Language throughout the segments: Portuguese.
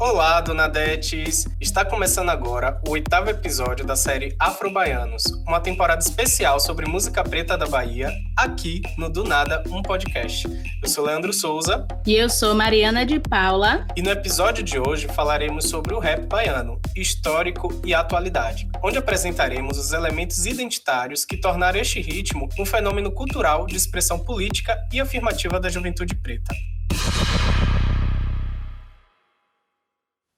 Olá, Donadetes! Está começando agora o 8º episódio da série Afro-Baianos, uma temporada especial sobre música preta da Bahia, aqui no Do Nada, um podcast. Eu sou Leandro Souza. E eu sou Mariana de Paula. E no episódio de hoje falaremos sobre o rap baiano, histórico e atualidade, onde apresentaremos os elementos identitários que tornaram este ritmo um fenômeno cultural de expressão política e afirmativa da juventude preta.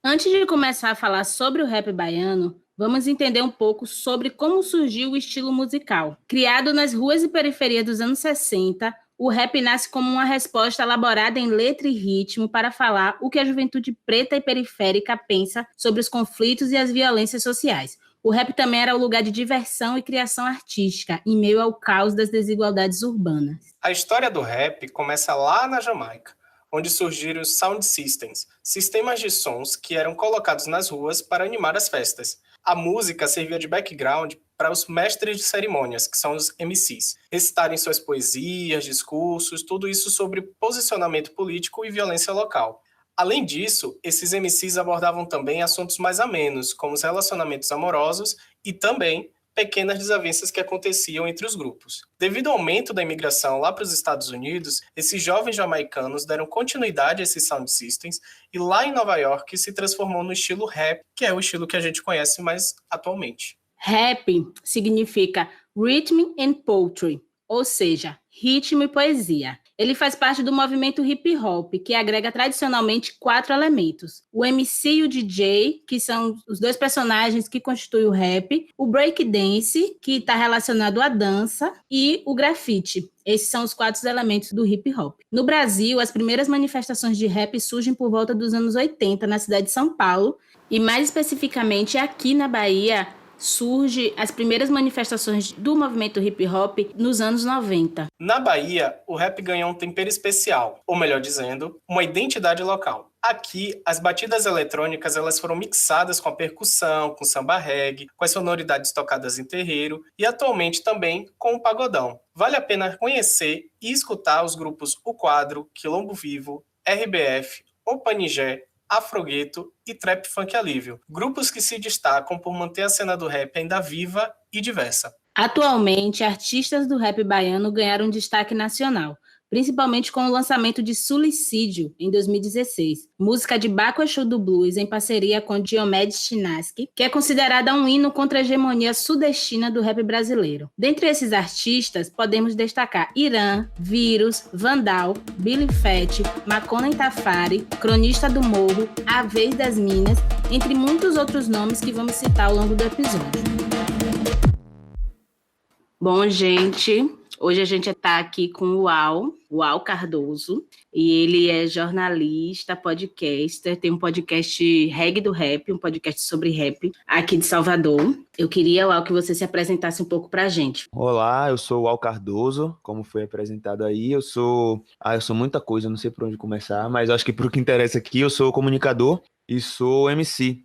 Antes de começar a falar sobre o rap baiano, vamos entender um pouco sobre como surgiu o estilo musical. Criado nas ruas e periferias dos anos 60, o rap nasce como uma resposta elaborada em letra e ritmo para falar o que a juventude preta e periférica pensa sobre os conflitos e as violências sociais. O rap também era o lugar de diversão e criação artística, em meio ao caos das desigualdades urbanas. A história do rap começa lá na Jamaica, onde surgiram os sound systems, sistemas de sons que eram colocados nas ruas para animar as festas. A música servia de background para os mestres de cerimônias, que são os MCs, recitarem suas poesias, discursos, tudo isso sobre posicionamento político e violência local. Além disso, esses MCs abordavam também assuntos mais amenos, como os relacionamentos amorosos e também pequenas desavenças que aconteciam entre os grupos. Devido ao aumento da imigração lá para os Estados Unidos, esses jovens jamaicanos deram continuidade a esses sound systems e lá em Nova York se transformou no estilo rap, que é o estilo que a gente conhece mais atualmente. Rap significa Rhythm and Poetry, ou seja, ritmo e poesia. Ele faz parte do movimento hip hop, que agrega tradicionalmente 4 elementos. O MC e o DJ, que são os 2 personagens que constituem o rap, o breakdance, que está relacionado à dança, e o grafite. Esses são os 4 elementos do hip hop. No Brasil, as primeiras manifestações de rap surgem por volta dos anos 80, na cidade de São Paulo, e mais especificamente aqui na Bahia, surge as primeiras manifestações do movimento hip-hop nos anos 90. Na Bahia, o rap ganhou um tempero especial, ou melhor dizendo, uma identidade local. Aqui, as batidas eletrônicas elas foram mixadas com a percussão, com samba reggae, com as sonoridades tocadas em terreiro e atualmente também com o pagodão. Vale a pena conhecer e escutar os grupos O Quadro, Quilombo Vivo, RBF, Opanigé, Afrogueto e Trap Funk Alívio, grupos que se destacam por manter a cena do rap ainda viva e diversa. Atualmente, artistas do rap baiano ganharam destaque nacional, principalmente com o lançamento de Sulicídio, em 2016, música de Baco Exu do Blues em parceria com Diomedes Chinaski, que é considerada um hino contra a hegemonia sudestina do rap brasileiro. Dentre esses artistas, podemos destacar Irã, Vírus, Vandal, Billy Fett, Maconda Tafari, Cronista do Morro, A Vez das Minas, entre muitos outros nomes que vamos citar ao longo do episódio. Bom, gente, hoje a gente está aqui com o Uau Cardoso, e ele é jornalista, podcaster, tem um podcast Reggae do Rap, um podcast sobre rap aqui de Salvador. Eu queria, Uau, que você se apresentasse um pouco pra gente. Olá, eu sou o Uau Cardoso, como foi apresentado aí, eu sou muita coisa, não sei por onde começar, mas acho que pro que interessa aqui, eu sou comunicador e sou MC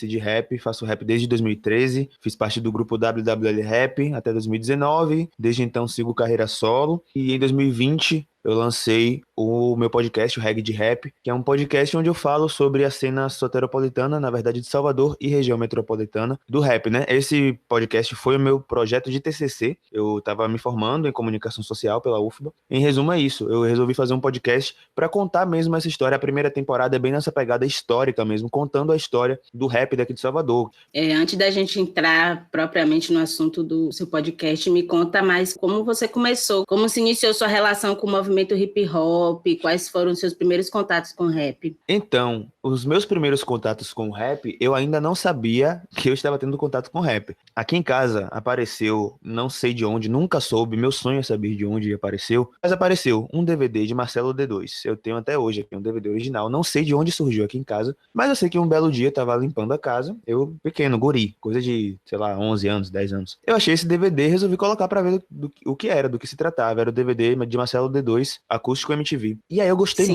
de rap, faço rap desde 2013, fiz parte do grupo WWL Rap até 2019, desde então sigo carreira solo, e em 2020 eu lancei o meu podcast, o Reggae de Rap, que é um podcast onde eu falo sobre a cena soteropolitana, na verdade de Salvador e região metropolitana, do rap, né? Esse podcast foi o meu projeto de TCC, eu estava me formando em comunicação social pela UFBA. Em resumo é isso, eu resolvi fazer um podcast para contar mesmo essa história. A primeira temporada é bem nessa pegada histórica mesmo, contando a história do rap daqui de Salvador. Antes da gente entrar propriamente no assunto do seu podcast, me conta mais como você começou, como se iniciou sua relação com o movimento hip hop, quais foram os seus primeiros contatos com rap? Então, os meus primeiros contatos com o rap, eu ainda não sabia que eu estava tendo contato com rap. Aqui em casa apareceu, não sei de onde, nunca soube, meu sonho é saber de onde apareceu, mas apareceu um DVD de Marcelo D2. Eu tenho até hoje aqui um DVD original, não sei de onde surgiu aqui em casa, mas eu sei que um belo dia eu estava limpando a casa, eu pequeno, guri, coisa de, 11 anos, 10 anos. Eu achei esse DVD e resolvi colocar para ver o que era, do que se tratava. Era o DVD de Marcelo D2, Acústico MTV. E aí eu gostei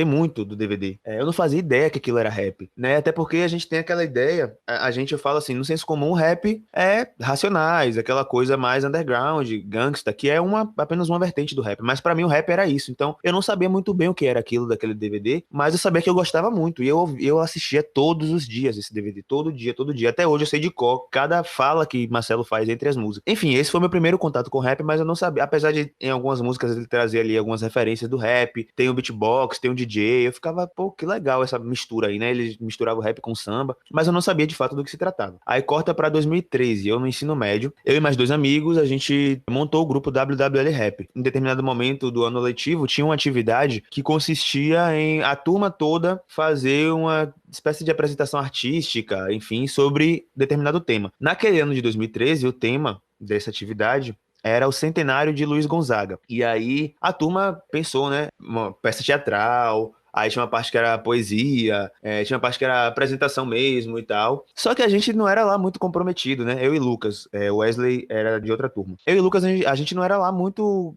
muito do DVD. Eu não fazia ideia que aquilo era rap, né? Até porque a gente tem aquela ideia, eu falo assim, no senso comum, rap é Racionais, aquela coisa mais underground, gangsta, que é apenas uma vertente do rap. Mas pra mim o rap era isso. Então eu não sabia muito bem o que era aquilo daquele DVD, mas eu sabia que eu gostava muito. E eu assistia todos os dias esse DVD, todo dia, todo dia. Até hoje eu sei de cor cada fala que Marcelo faz entre as músicas. Enfim, esse foi meu primeiro contato com rap, mas eu não sabia. Apesar de em algumas músicas ele trazer ali algumas referências do rap, tem o beatbox, tem o DJ, eu ficava, pô, que legal essa mistura aí, né? Ele misturava o rap com samba, mas eu não sabia de fato do que se tratava. Aí corta pra 2013, eu no ensino médio, eu e mais dois amigos, a gente montou o grupo WWL Rap. Em determinado momento do ano letivo, tinha uma atividade que consistia em a turma toda fazer uma espécie de apresentação artística, enfim, sobre determinado tema. Naquele ano de 2013, o tema dessa atividade era o centenário de Luiz Gonzaga. E aí a turma pensou, né, uma peça teatral, aí tinha uma parte que era poesia, tinha uma parte que era apresentação mesmo e tal. Só que a gente não era lá muito comprometido, né? Eu e Lucas, o Wesley era de outra turma. Eu e Lucas, a gente não era lá muito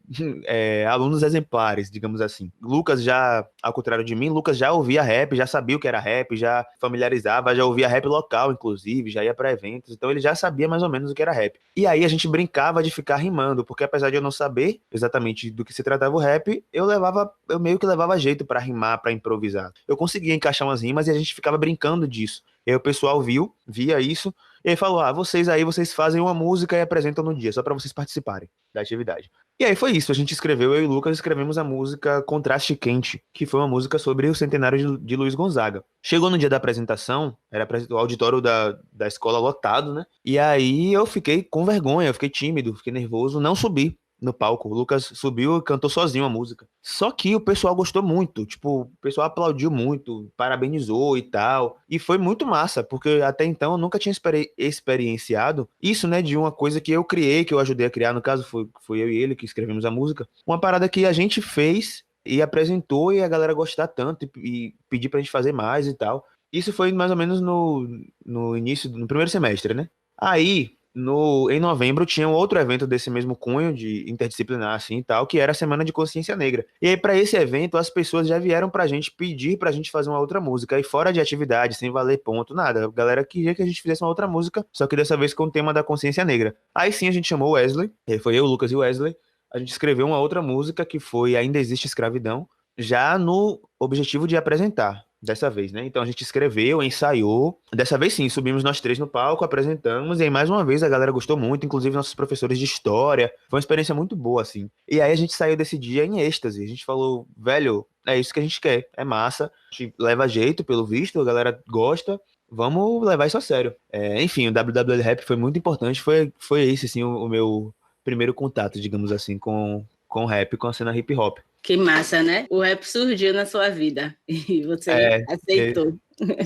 alunos exemplares, digamos assim. Lucas já, ao contrário de mim, Lucas já ouvia rap, já sabia o que era rap, já familiarizava, já ouvia rap local, inclusive, já ia para eventos. Então ele já sabia mais ou menos o que era rap. E aí a gente brincava de ficar rimando, porque apesar de eu não saber exatamente do que se tratava o rap, eu meio que levava jeito para rimar, para improvisar. Eu conseguia encaixar umas rimas e a gente ficava brincando disso. E aí o pessoal via isso, e aí falou, vocês fazem uma música e apresentam no dia, só para vocês participarem da atividade. E aí foi isso, a gente escreveu, eu e o Lucas escrevemos a música Contraste Quente, que foi uma música sobre o centenário de Luiz Gonzaga. Chegou no dia da apresentação, era o auditório da escola lotado, né? E aí eu fiquei com vergonha, eu fiquei tímido, fiquei nervoso, não subi no palco. O Lucas subiu e cantou sozinho a música. Só que o pessoal gostou muito, tipo, o pessoal aplaudiu muito, parabenizou e tal. E foi muito massa, porque até então eu nunca tinha experienciado isso, né, de uma coisa que eu criei, que eu ajudei a criar, no caso foi eu e ele que escrevemos a música. Uma parada que a gente fez e apresentou e a galera gostar tanto e pedir pra gente fazer mais e tal. Isso foi mais ou menos no início, no primeiro semestre, né? Aí, em novembro, tinha um outro evento desse mesmo cunho, de interdisciplinar, assim e tal, que era a Semana de Consciência Negra. E aí, para esse evento, as pessoas já vieram pra gente pedir pra gente fazer uma outra música. E fora de atividade, sem valer ponto, nada. A galera queria que a gente fizesse uma outra música, só que dessa vez com o tema da consciência negra. Aí sim, a gente chamou o Wesley, foi eu, o Lucas e o Wesley. A gente escreveu uma outra música que foi Ainda Existe Escravidão, já no objetivo de apresentar. Dessa vez, né? Então a gente escreveu, ensaiou. Dessa vez sim, subimos nós três no palco, apresentamos, e aí mais uma vez a galera gostou muito, inclusive nossos professores de história. Foi uma experiência muito boa, assim. E aí a gente saiu desse dia em êxtase. A gente falou, velho, é isso que a gente quer, é massa, a gente leva jeito, pelo visto, a galera gosta. Vamos levar isso a sério. Enfim, o WWL Rap foi muito importante, foi esse, assim, o meu primeiro contato, digamos assim, com o rap, com a cena hip hop. Que massa, né? O rap surgiu na sua vida e você É, aceitou.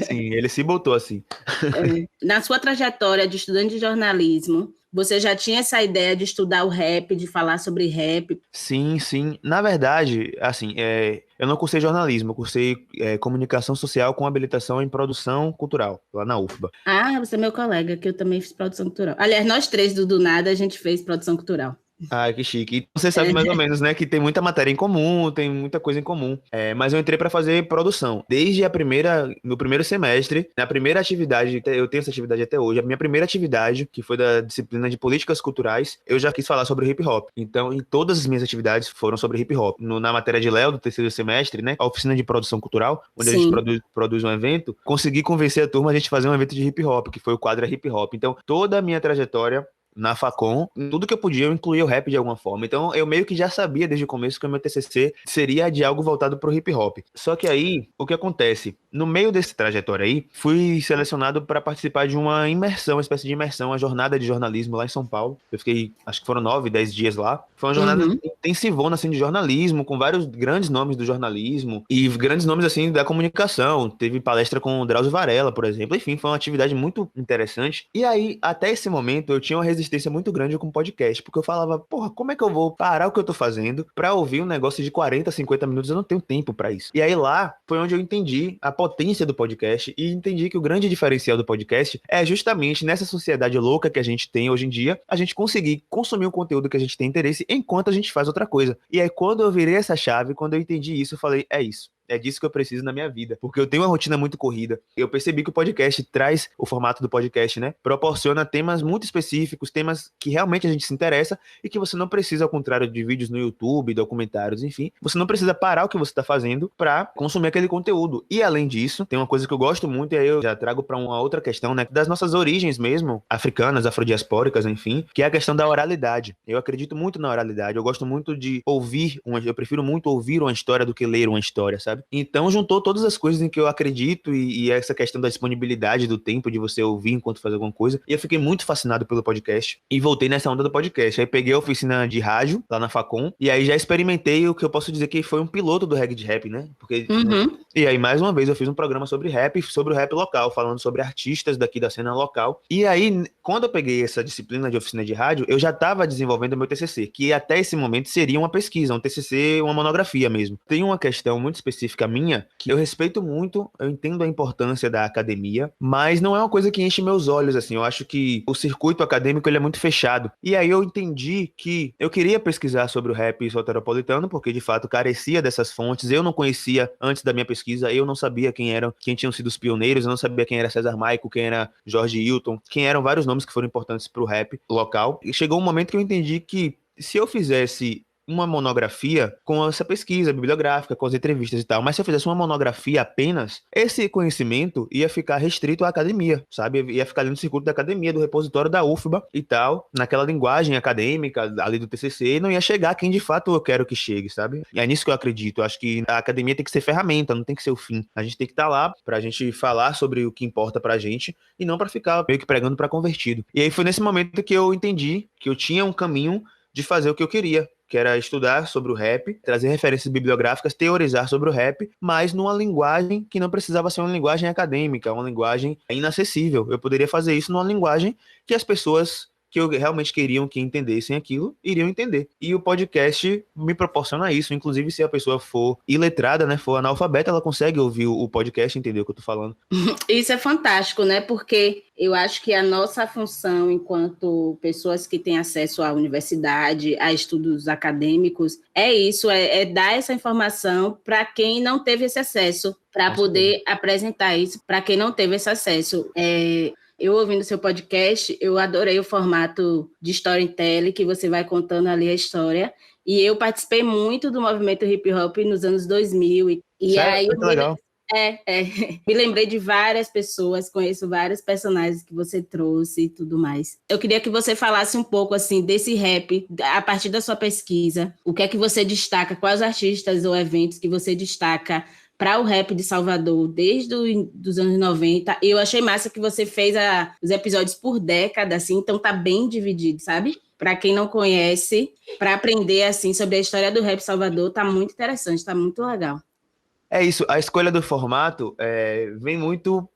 sim, ele se botou assim. Na sua trajetória de estudante de jornalismo, você já tinha essa ideia de estudar o rap, de falar sobre rap? Sim, sim. Na verdade, assim, eu não cursei jornalismo, eu cursei comunicação social com habilitação em produção cultural, lá na UFBA. Ah, você é meu colega, que eu também fiz produção cultural. Aliás, nós três do Nada, a gente fez produção cultural. Ah, que chique. E você sabe mais ou menos, né, que tem muita matéria em comum, tem muita coisa em comum. Mas eu entrei para fazer produção. Desde no primeiro semestre, na primeira atividade, eu tenho essa atividade até hoje, a minha primeira atividade, que foi da disciplina de políticas culturais, eu já quis falar sobre hip hop. Então, em todas as minhas atividades foram sobre hip hop. Na matéria de Léo, do terceiro semestre, né, a oficina de produção cultural, onde Sim. a gente produz um evento, consegui convencer a turma a gente fazer um evento de hip hop, que foi o quadro Hip Hop. Então, toda a minha trajetória na Facom, tudo que eu podia eu incluía o rap de alguma forma. Então eu meio que já sabia desde o começo que o meu TCC seria de algo voltado pro hip hop. Só que aí, o que acontece? No meio desse trajetória aí, fui selecionado para participar de uma espécie de imersão, a jornada de jornalismo lá em São Paulo. Eu fiquei, acho que foram 9, 10 dias lá. Foi uma jornada intensivona, assim, de jornalismo, com vários grandes nomes do jornalismo e grandes nomes, assim, da comunicação. Teve palestra com o Drauzio Varela, por exemplo. Enfim, foi uma atividade muito interessante. E aí, até esse momento, eu tinha uma resistência muito grande com podcast, porque eu falava, porra, como é que eu vou parar o que eu tô fazendo pra ouvir um negócio de 40, 50 minutos? Eu não tenho tempo pra isso. E aí lá foi onde eu entendi a potência do podcast e entendi que o grande diferencial do podcast é justamente nessa sociedade louca que a gente tem hoje em dia, a gente conseguir consumir o conteúdo que a gente tem interesse enquanto a gente faz outra coisa. E aí quando eu virei essa chave, quando eu entendi isso, eu falei, é isso. é disso que eu preciso na minha vida, porque eu tenho uma rotina muito corrida. Eu percebi que o podcast traz o formato do podcast, né? Proporciona temas muito específicos, temas que realmente a gente se interessa e que você não precisa, ao contrário de vídeos no YouTube, documentários, enfim, você não precisa parar o que você está fazendo para consumir aquele conteúdo. E além disso, tem uma coisa que eu gosto muito, e aí eu já trago para uma outra questão, né, das nossas origens mesmo, africanas, afrodiaspóricas, enfim, que é a questão da oralidade. Eu acredito muito na oralidade, eu gosto muito de ouvir, eu prefiro muito ouvir uma história do que ler uma história, sabe? Então juntou todas as coisas em que eu acredito e essa questão da disponibilidade do tempo de você ouvir enquanto faz alguma coisa, e eu fiquei muito fascinado pelo podcast e voltei nessa onda do podcast. Aí peguei a oficina de rádio lá na Facom e aí já experimentei o que eu posso dizer que foi um piloto do Reg de Rap, né? Porque e aí mais uma vez eu fiz um programa sobre o rap local, falando sobre artistas daqui da cena local. E aí quando eu peguei essa disciplina de oficina de rádio, eu já estava desenvolvendo o meu TCC, que até esse momento seria uma pesquisa, um TCC, uma monografia mesmo. Tem uma questão muito específica minha, que eu respeito muito, eu entendo a importância da academia, mas não é uma coisa que enche meus olhos, assim. Eu acho que o circuito acadêmico ele é muito fechado. E aí eu entendi que eu queria pesquisar sobre o rap soteropolitano, porque de fato carecia dessas fontes. Eu não conhecia antes da minha pesquisa, eu não sabia quem tinham sido os pioneiros, eu não sabia quem era César Maico, quem era Jorge Hilton, quem eram vários nomes que foram importantes para o rap local. E chegou um momento que eu entendi que se eu fizesse uma monografia com essa pesquisa bibliográfica, com as entrevistas e tal, mas se eu fizesse uma monografia apenas, esse conhecimento ia ficar restrito à academia, sabe? Ia ficar ali no circuito da academia, do repositório da UFBA e tal, naquela linguagem acadêmica ali do TCC, e não ia chegar a quem de fato eu quero que chegue, sabe? E é nisso que eu acredito. Eu acho que a academia tem que ser ferramenta, não tem que ser o fim. A gente tem que estar lá pra gente falar sobre o que importa pra gente e não pra ficar meio que pregando pra convertido. E aí foi nesse momento que eu entendi que eu tinha um caminho de fazer o que eu queria, que era estudar sobre o rap, trazer referências bibliográficas, teorizar sobre o rap, mas numa linguagem que não precisava ser uma linguagem acadêmica, uma linguagem inacessível. Eu poderia fazer isso numa linguagem que as pessoas que eu realmente queriam que entendessem aquilo, iriam entender. E o podcast me proporciona isso. Inclusive, se a pessoa for iletrada, né, for analfabeta, ela consegue ouvir o podcast e entender o que eu tô falando. Isso é fantástico, né? Porque eu acho que a nossa função enquanto pessoas que têm acesso à universidade, a estudos acadêmicos, é isso, é dar essa informação para quem não teve esse acesso, para poder apresentar isso para quem não teve esse acesso. Eu ouvindo seu podcast, eu adorei o formato de storytelling, que você vai contando ali a história. E eu participei muito do movimento hip hop nos anos 2000. E Sério? aí Muito legal. me lembrei de várias pessoas, conheço vários personagens que você trouxe e tudo mais. Eu queria que você falasse um pouco assim desse rap, a partir da sua pesquisa. O que é que você destaca? Quais artistas ou eventos que você destaca para o rap de Salvador desde os anos 90. Eu achei massa que você fez os episódios por década, assim, então tá bem dividido, sabe? Para quem não conhece, para aprender assim sobre a história do rap Salvador, tá muito interessante, tá muito legal. É isso, a escolha do formato vem muito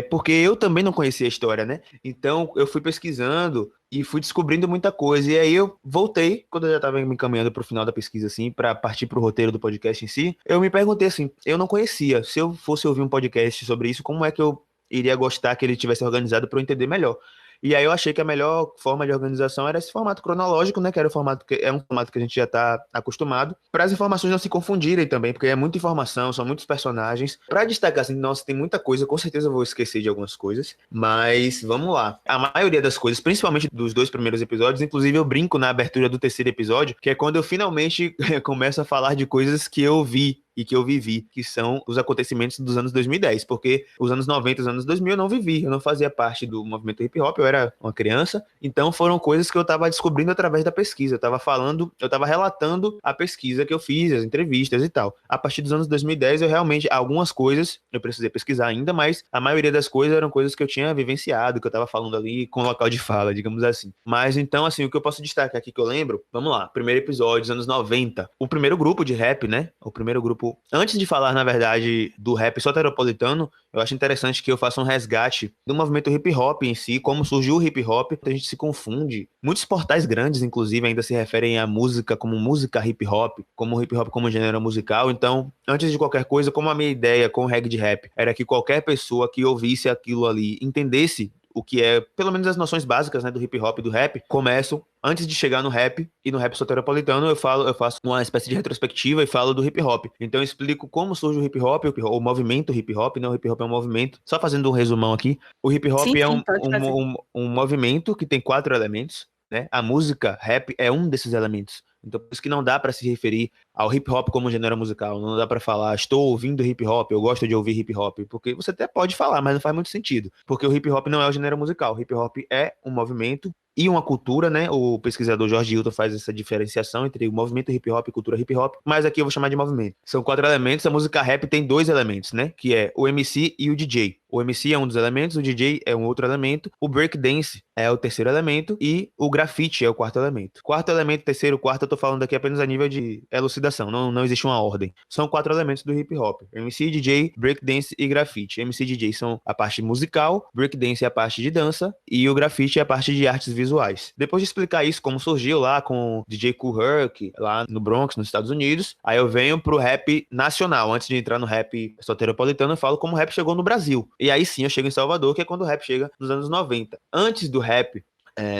porque eu também não conhecia a história, né? Então eu fui pesquisando e fui descobrindo muita coisa. E aí eu voltei, quando eu já estava me encaminhando para o final da pesquisa, assim, para partir para o roteiro do podcast em si, eu me perguntei assim, eu não conhecia. Se eu fosse ouvir um podcast sobre isso, como é que eu iria gostar que ele tivesse organizado para eu entender melhor? E aí eu achei que a melhor forma de organização era esse formato cronológico, né? Que era o formato que é um formato que a gente já está acostumado, para as informações não se confundirem também, porque é muita informação, são muitos personagens. Para destacar, assim, nossa, tem muita coisa, com certeza eu vou esquecer de algumas coisas, mas vamos lá. A maioria das coisas, principalmente dos 2 primeiros episódios, inclusive eu brinco na abertura do 3º episódio, que é quando eu finalmente começo a falar de coisas que eu vi e que eu vivi, que são os acontecimentos dos anos 2010, porque os anos 90 e os anos 2000 eu não vivi, eu não fazia parte do movimento hip hop, eu era uma criança, então foram coisas que eu estava descobrindo através da pesquisa, eu estava relatando a pesquisa que eu fiz, as entrevistas e tal. A partir dos anos 2010 eu realmente, algumas coisas eu precisei pesquisar ainda, mas a maioria das coisas eram coisas que eu tinha vivenciado, que eu estava falando ali com local de fala, digamos assim. Mas então, assim, o que eu posso destacar aqui que eu lembro, vamos lá, primeiro episódio, dos anos 90, o primeiro grupo de rap, né, o primeiro grupo. Antes de falar, na verdade, do rap soteropolitano, eu acho interessante que eu faça um resgate do movimento hip hop em si, como surgiu o hip hop, a gente se confunde. Muitos portais grandes, inclusive, ainda se referem à música como música hip hop como gênero musical. Então, antes de qualquer coisa, como a minha ideia com o reggae de rap era que qualquer pessoa que ouvisse aquilo ali entendesse o que é, pelo menos as noções básicas, né, do hip hop e do rap, começam antes de chegar no rap, e no rap soteropolitano eu faço uma espécie de retrospectiva e falo do hip hop. Então eu explico como surge o hip hop, o movimento hip hop, né? O hip hop é um movimento. Só fazendo um resumão aqui, o hip hop Sim, é sim, pode fazer. um movimento que tem 4 elementos, né? A música, rap, é um desses elementos. Então, por isso que não dá para se referir ao hip hop como gênero musical. Não dá para falar, estou ouvindo hip hop, eu gosto de ouvir hip hop. Porque você até pode falar, mas não faz muito sentido. Porque o hip hop não é o gênero musical. O hip hop é um movimento e uma cultura, né? O pesquisador George Hilton faz essa diferenciação entre o movimento hip hop e cultura hip hop, mas aqui eu vou chamar de movimento. São 4 elementos, a música rap tem 2 elementos, né? Que é o MC e o DJ. O MC é um dos elementos, o DJ é um outro elemento, o breakdance é o terceiro elemento e o grafite é o quarto elemento. Quarto elemento, terceiro, quarto, eu tô falando aqui apenas a nível de elucidação, não existe uma ordem. São 4 elementos do hip hop: MC, DJ, breakdance e grafite. MC e DJ são a parte musical, breakdance é a parte de dança e o grafite é a parte de artes visuais. Depois de explicar isso, como surgiu lá com o DJ Kool Herc, lá no Bronx, nos Estados Unidos, aí eu venho pro rap nacional. Antes de entrar no rap soteropolitano, eu falo como o rap chegou no Brasil. E aí sim eu chego em Salvador, que é quando o rap chega nos anos 90. Antes do rap,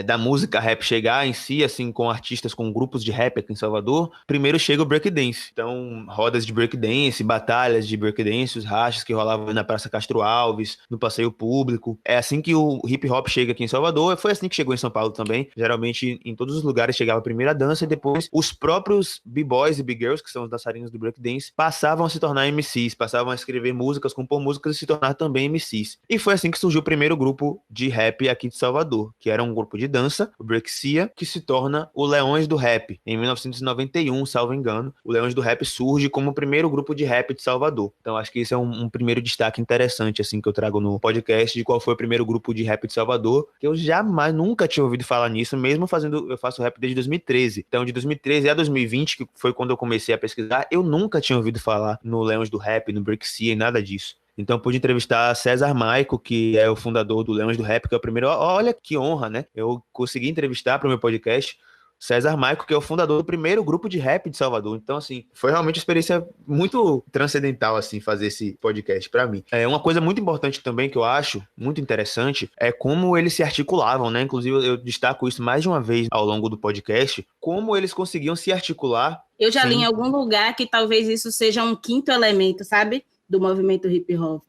da música rap chegar em si, assim, com artistas, com grupos de rap aqui em Salvador, primeiro chega o breakdance. Então, rodas de breakdance, batalhas de breakdance, os rachas que rolavam na Praça Castro Alves, no passeio público. É assim que o hip hop chega aqui em Salvador, foi assim que chegou em São Paulo também. Geralmente, em todos os lugares chegava primeiro a dança e depois os próprios b-boys e b-girls, que são os dançarinos do breakdance, passavam a se tornar MCs, passavam a escrever músicas, compor músicas e se tornar também MCs. E foi assim que surgiu o primeiro grupo de rap aqui de Salvador, que era um grupo de dança, o Brexia, que se torna o Leões do Rap. Em 1991, salvo engano, o Leões do Rap surge como o primeiro grupo de rap de Salvador. Então acho que esse é um primeiro destaque interessante assim que eu trago no podcast, de qual foi o primeiro grupo de rap de Salvador, que eu jamais, nunca tinha ouvido falar nisso, mesmo eu faço rap desde 2013. Então de 2013 a 2020, que foi quando eu comecei a pesquisar, eu nunca tinha ouvido falar no Leões do Rap, no Brexia e nada disso. Então pude entrevistar César Maico, que é o fundador do Leões do Rap, que é o primeiro. Olha que honra, né? Eu consegui entrevistar para o meu podcast César Maico, que é o fundador do primeiro grupo de rap de Salvador. Então, assim, foi realmente uma experiência muito transcendental, assim, fazer esse podcast para mim. Uma coisa muito importante também que eu acho muito interessante é como eles se articulavam, né? Inclusive, eu destaco isso mais de uma vez ao longo do podcast, como eles conseguiam se articular. Eu já li em algum lugar que talvez isso seja um quinto elemento, sabe? Do movimento hip hop,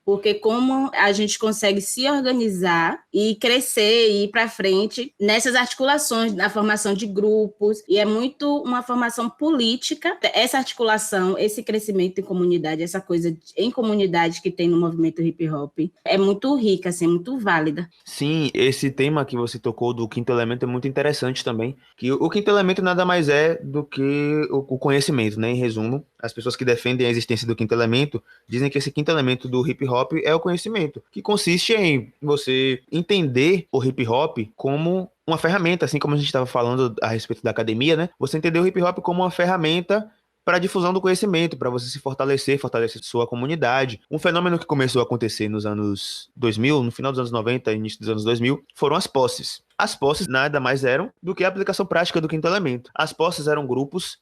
porque como a gente consegue se organizar e crescer e ir para frente nessas articulações, na formação de grupos, e é muito uma formação política, essa articulação, esse crescimento em comunidade, essa coisa em comunidade que tem no movimento hip hop, é muito rica, assim, muito válida. Sim, esse tema que você tocou do quinto elemento é muito interessante também, que o quinto elemento nada mais é do que o conhecimento, né? Em resumo, as pessoas que defendem a existência do quinto elemento dizem que esse quinto elemento do hip hop é o conhecimento, que consiste em você entender o hip hop como uma ferramenta, assim como a gente estava falando a respeito da academia, né? Você entender o hip hop como uma ferramenta para a difusão do conhecimento, para você se fortalecer sua comunidade. Um fenômeno que começou a acontecer nos anos 2000, no final dos anos 90, início dos anos 2000, foram as posses. As posses nada mais eram do que a aplicação prática do quinto elemento. As posses eram grupos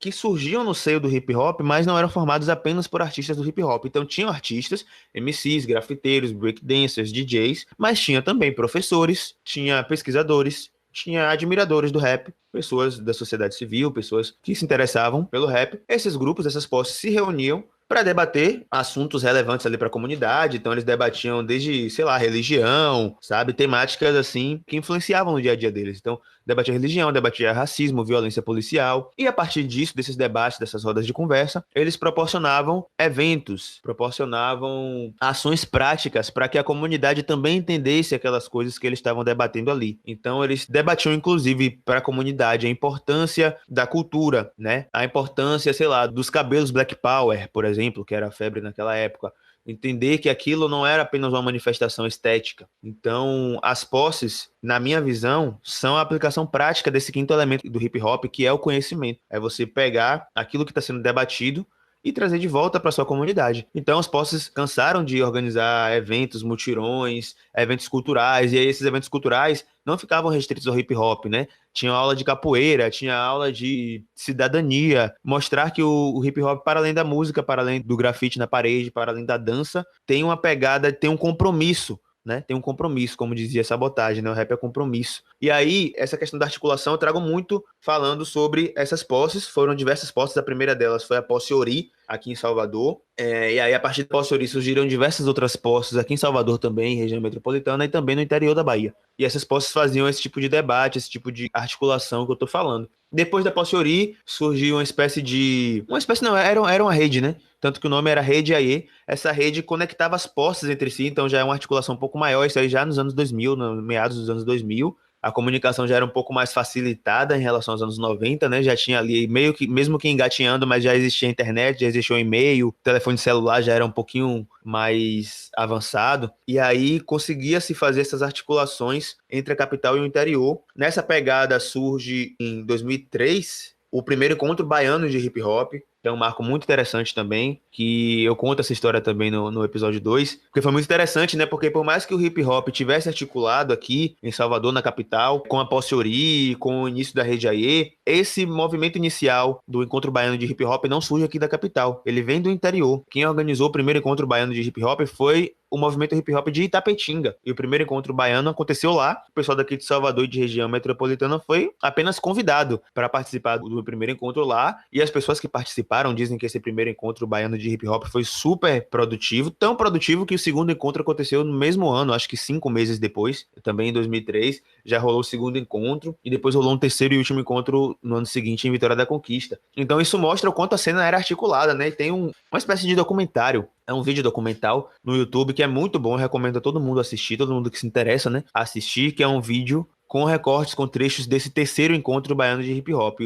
que surgiam no seio do hip hop, mas não eram formados apenas por artistas do hip hop. Então tinham artistas, MCs, grafiteiros, breakdancers, DJs, mas tinha também professores, tinha pesquisadores, tinha admiradores do rap, pessoas da sociedade civil, pessoas que se interessavam pelo rap. Esses grupos, essas posses se reuniam para debater assuntos relevantes ali para a comunidade. Então eles debatiam desde, sei lá, religião, sabe, temáticas assim que influenciavam no dia a dia deles. Então debatia religião, debatia racismo, violência policial, e a partir disso, desses debates, dessas rodas de conversa, eles proporcionavam eventos, proporcionavam ações práticas para que a comunidade também entendesse aquelas coisas que eles estavam debatendo ali. Então eles debatiam inclusive para a comunidade a importância da cultura, né? A importância, sei lá, dos cabelos Black Power, por exemplo, que era a febre naquela época. Entender que aquilo não era apenas uma manifestação estética. Então, as posses, na minha visão, são a aplicação prática desse quinto elemento do hip hop, que é o conhecimento. É você pegar aquilo que está sendo debatido e trazer de volta para sua comunidade. Então, as posses cansaram de organizar eventos, mutirões, eventos culturais, e aí esses eventos culturais não ficavam restritos ao hip hop, né? Tinha aula de capoeira, tinha aula de cidadania, mostrar que o hip hop, para além da música, para além do grafite na parede, para além da dança, tem uma pegada, tem um compromisso, né? Tem um compromisso, como dizia Sabotagem, né? O rap é compromisso. E aí, essa questão da articulação, eu trago muito falando sobre essas posses. Foram diversas posses, a primeira delas foi a posse Ori, aqui em Salvador. E aí, a partir da posse Ori, surgiram diversas outras posses aqui em Salvador também, região metropolitana, e também no interior da Bahia. E essas posses faziam esse tipo de debate, esse tipo de articulação que eu tô falando. Depois da posse Ori, surgiu uma espécie de... Uma espécie não, era uma rede, né? Tanto que o nome era Rede AE. Essa rede conectava as posses entre si, então já é uma articulação um pouco maior, isso aí já nos anos 2000, no meados dos anos 2000. A comunicação já era um pouco mais facilitada em relação aos anos 90, né? Já tinha ali meio que, mesmo que engatinhando, mas já existia internet, já existia o e-mail, o telefone celular já era um pouquinho mais avançado. E aí conseguia-se fazer essas articulações entre a capital e o interior. Nessa pegada surge em 2003 o primeiro encontro baiano de hip hop. É um marco muito interessante também, que eu conto essa história também no episódio 2, porque foi muito interessante, né? Porque por mais que o hip hop tivesse articulado aqui em Salvador, na capital, com a Posse Ori, com o início da Rede AE, esse movimento inicial do encontro baiano de hip hop não surge aqui da capital, ele vem do interior. Quem organizou o primeiro encontro baiano de hip hop foi o movimento hip hop de Itapetinga. E o primeiro encontro baiano aconteceu lá. O pessoal daqui de Salvador e de região metropolitana foi apenas convidado para participar do primeiro encontro lá. E as pessoas que participaram dizem que esse primeiro encontro baiano de hip hop foi super produtivo. Tão produtivo que o segundo encontro aconteceu no mesmo ano, acho que 5 meses depois, também em 2003. Já rolou o segundo encontro. E depois rolou um terceiro e último encontro no ano seguinte em Vitória da Conquista. Então isso mostra o quanto a cena era articulada, né? E tem uma espécie de documentário. É um vídeo documental no YouTube que é muito bom, eu recomendo a todo mundo assistir, todo mundo que se interessa, né, assistir, que é um vídeo com recortes, com trechos desse terceiro encontro baiano de hip hop.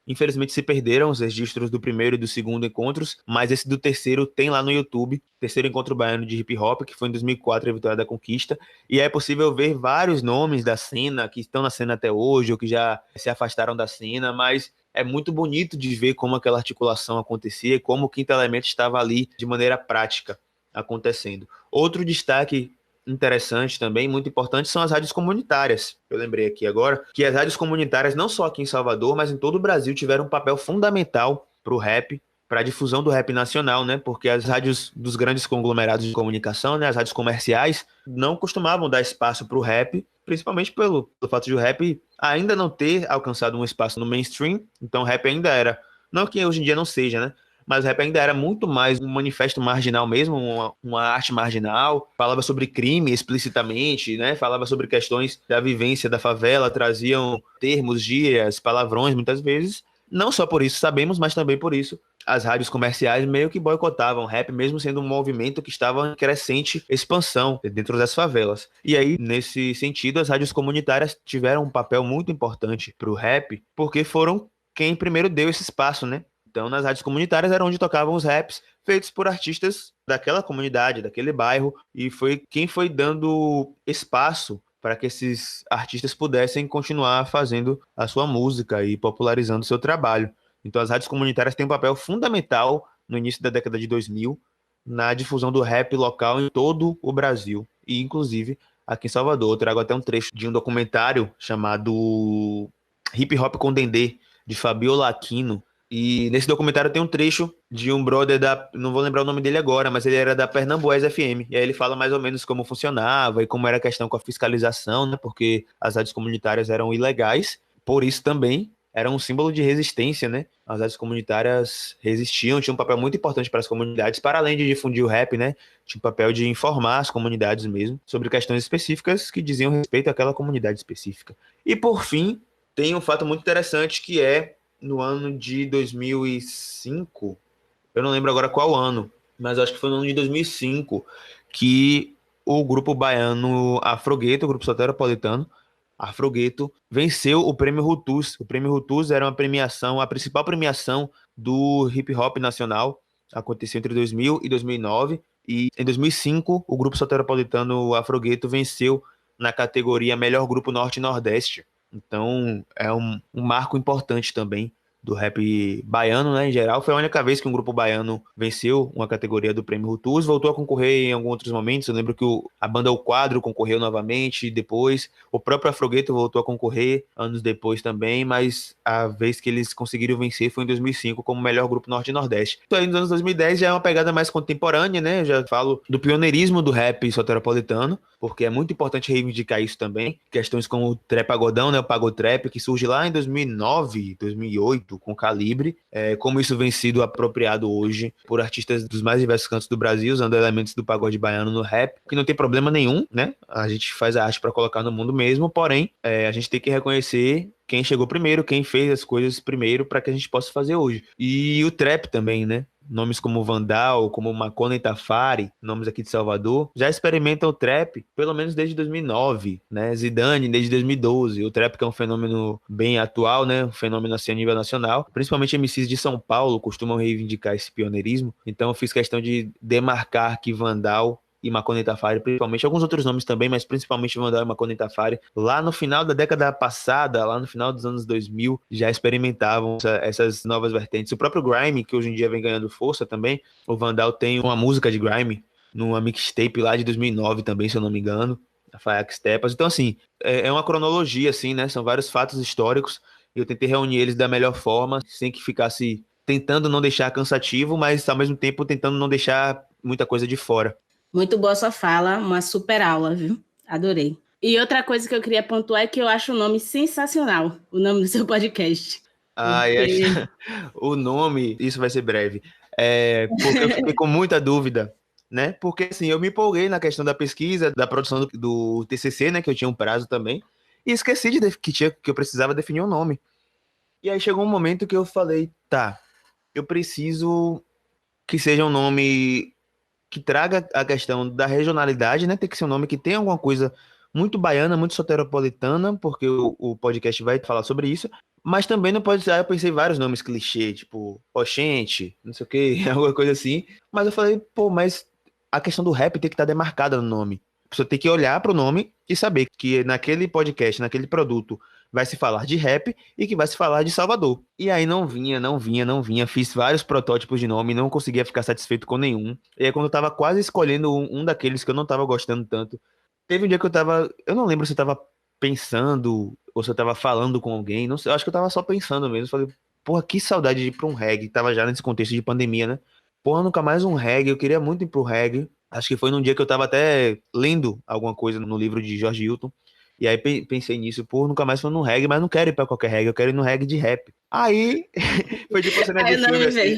Infelizmente se perderam os registros do primeiro e do segundo encontros, mas esse do terceiro tem lá no YouTube, terceiro encontro baiano de hip hop, que foi em 2004, a Vitória da Conquista, e é possível ver vários nomes da cena, que estão na cena até hoje, ou que já se afastaram da cena, mas é muito bonito de ver como aquela articulação acontecia e como o Quinto Elemento estava ali de maneira prática acontecendo. Outro destaque interessante também, muito importante, são as rádios comunitárias. Eu lembrei aqui agora que as rádios comunitárias, não só aqui em Salvador, mas em todo o Brasil, tiveram um papel fundamental para o rap, para a difusão do rap nacional, né? Porque as rádios dos grandes conglomerados de comunicação, né, as rádios comerciais, não costumavam dar espaço para o rap, principalmente pelo fato de o rap ainda não ter alcançado um espaço no mainstream. Então o rap ainda era, não que hoje em dia não seja, né? Mas o rap ainda era muito mais um manifesto marginal mesmo, uma arte marginal, falava sobre crime explicitamente, né? Falava sobre questões da vivência da favela, traziam termos, gírias, palavrões muitas vezes. Não só por isso sabemos, mas também por isso as rádios comerciais meio que boicotavam o rap, mesmo sendo um movimento que estava em crescente expansão dentro das favelas. E aí, nesse sentido, as rádios comunitárias tiveram um papel muito importante para o rap, porque foram quem primeiro deu esse espaço, né? Então, nas rádios comunitárias era onde tocavam os raps feitos por artistas daquela comunidade, daquele bairro, e foi quem foi dando espaço para que esses artistas pudessem continuar fazendo a sua música e popularizando o seu trabalho. Então, as rádios comunitárias têm um papel fundamental no início da década de 2000 na difusão do rap local em todo o Brasil, e inclusive aqui em Salvador. Eu trago até um trecho de um documentário chamado Hip Hop com Dendê, de Fabiola Aquino. E nesse documentário tem um trecho de um brother não vou lembrar o nome dele agora, mas ele era da Pernambués FM. E aí ele fala mais ou menos como funcionava e como era a questão com a fiscalização, né? Porque as rádios comunitárias eram ilegais, por isso também era um símbolo de resistência, né? As rádios comunitárias resistiam, tinham um papel muito importante para as comunidades, para além de difundir o rap, né? Tinha um papel de informar as comunidades mesmo sobre questões específicas que diziam respeito àquela comunidade específica. E por fim, tem um fato muito interessante que é no ano de 2005, eu não lembro agora qual ano, mas acho que foi no ano de 2005, que o grupo baiano Afrogueto, o grupo soteropolitano, Afrogueto, venceu o Prêmio Rutus. O Prêmio Rutus era uma premiação, a principal premiação do hip hop nacional, aconteceu entre 2000 e 2009, e em 2005 o grupo soteropolitano Afrogueto venceu na categoria Melhor Grupo Norte e Nordeste. Então, é um marco importante também do rap baiano, né, em geral. Foi a única vez que um grupo baiano venceu uma categoria do Prêmio Rutus, voltou a concorrer em alguns outros momentos. Eu lembro que a banda O Quadro concorreu novamente depois, o próprio Afrogueto voltou a concorrer anos depois também, mas a vez que eles conseguiram vencer foi em 2005 como melhor grupo Norte e Nordeste. Então aí nos anos 2010 já é uma pegada mais contemporânea, né, eu já falo do pioneirismo do rap soteropolitano, porque é muito importante reivindicar isso também. Questões como o trap pagodão, né, o pagotrap, que surge lá em 2009, 2008, com Calibre, como isso vem sido apropriado hoje por artistas dos mais diversos cantos do Brasil, usando elementos do pagode baiano no rap, que não tem problema nenhum, né? A gente faz a arte para colocar no mundo mesmo, porém, a gente tem que reconhecer quem chegou primeiro, quem fez as coisas primeiro para que a gente possa fazer hoje. E o trap também, né? Nomes como Vandal, como Makona e Tafari, nomes aqui de Salvador, já experimentam o trap pelo menos desde 2009, né? Zidane desde 2012. O trap que é um fenômeno bem atual, né? Um fenômeno assim a nível nacional. Principalmente MCs de São Paulo costumam reivindicar esse pioneirismo. Então eu fiz questão de demarcar que Vandal e Makona e Tafari, principalmente, alguns outros nomes também, mas principalmente Vandal e Makona e Tafari, lá no final da década passada, lá no final dos anos 2000, já experimentavam essas novas vertentes. O próprio Grime, que hoje em dia vem ganhando força também, o Vandal tem uma música de Grime, numa mixtape lá de 2009 também, se eu não me engano, a Fayak Stepas. Então, assim, é uma cronologia, assim, né? São vários fatos históricos, e eu tentei reunir eles da melhor forma, sem que ficasse tentando não deixar cansativo, mas ao mesmo tempo tentando não deixar muita coisa de fora. Muito boa sua fala, uma super aula, viu? Adorei. E outra coisa que eu queria pontuar é que eu acho o nome sensacional, o nome do seu podcast. Porque... o nome, isso vai ser breve, porque eu fiquei com muita dúvida, né? Porque assim, eu me empolguei na questão da pesquisa, da produção do TCC, né? Que eu tinha um prazo também, e esqueci que eu precisava definir um nome. E aí chegou um momento que eu falei, tá, eu preciso que seja um nome que traga a questão da regionalidade, né? Tem que ser um nome que tenha alguma coisa muito baiana, muito soteropolitana, porque o podcast vai falar sobre isso, mas também não pode ser, eu pensei em vários nomes clichê, tipo, Oxente, não sei o que, alguma coisa assim, mas eu falei, pô, mas a questão do rap tem que estar demarcada no nome. A pessoa tem que olhar para o nome e saber que naquele podcast, naquele produto, vai se falar de rap e que vai se falar de Salvador. E aí não vinha. Fiz vários protótipos de nome, não conseguia ficar satisfeito com nenhum. E aí quando eu tava quase escolhendo um daqueles que eu não tava gostando tanto, teve um dia que eu não lembro se eu tava pensando ou se eu tava falando com alguém, não sei, eu acho que eu tava só pensando mesmo. Falei, porra, que saudade de ir pra um reggae. Tava já nesse contexto de pandemia, né? Porra, nunca mais um reggae, eu queria muito ir pro reggae. Acho que foi num dia que eu tava até lendo alguma coisa no livro de George Hilton. E aí pensei nisso, pô, nunca mais fui no reggae, mas não quero ir pra qualquer reggae, eu quero ir no reggae de rap. Aí, foi tipo cena de filme, assim.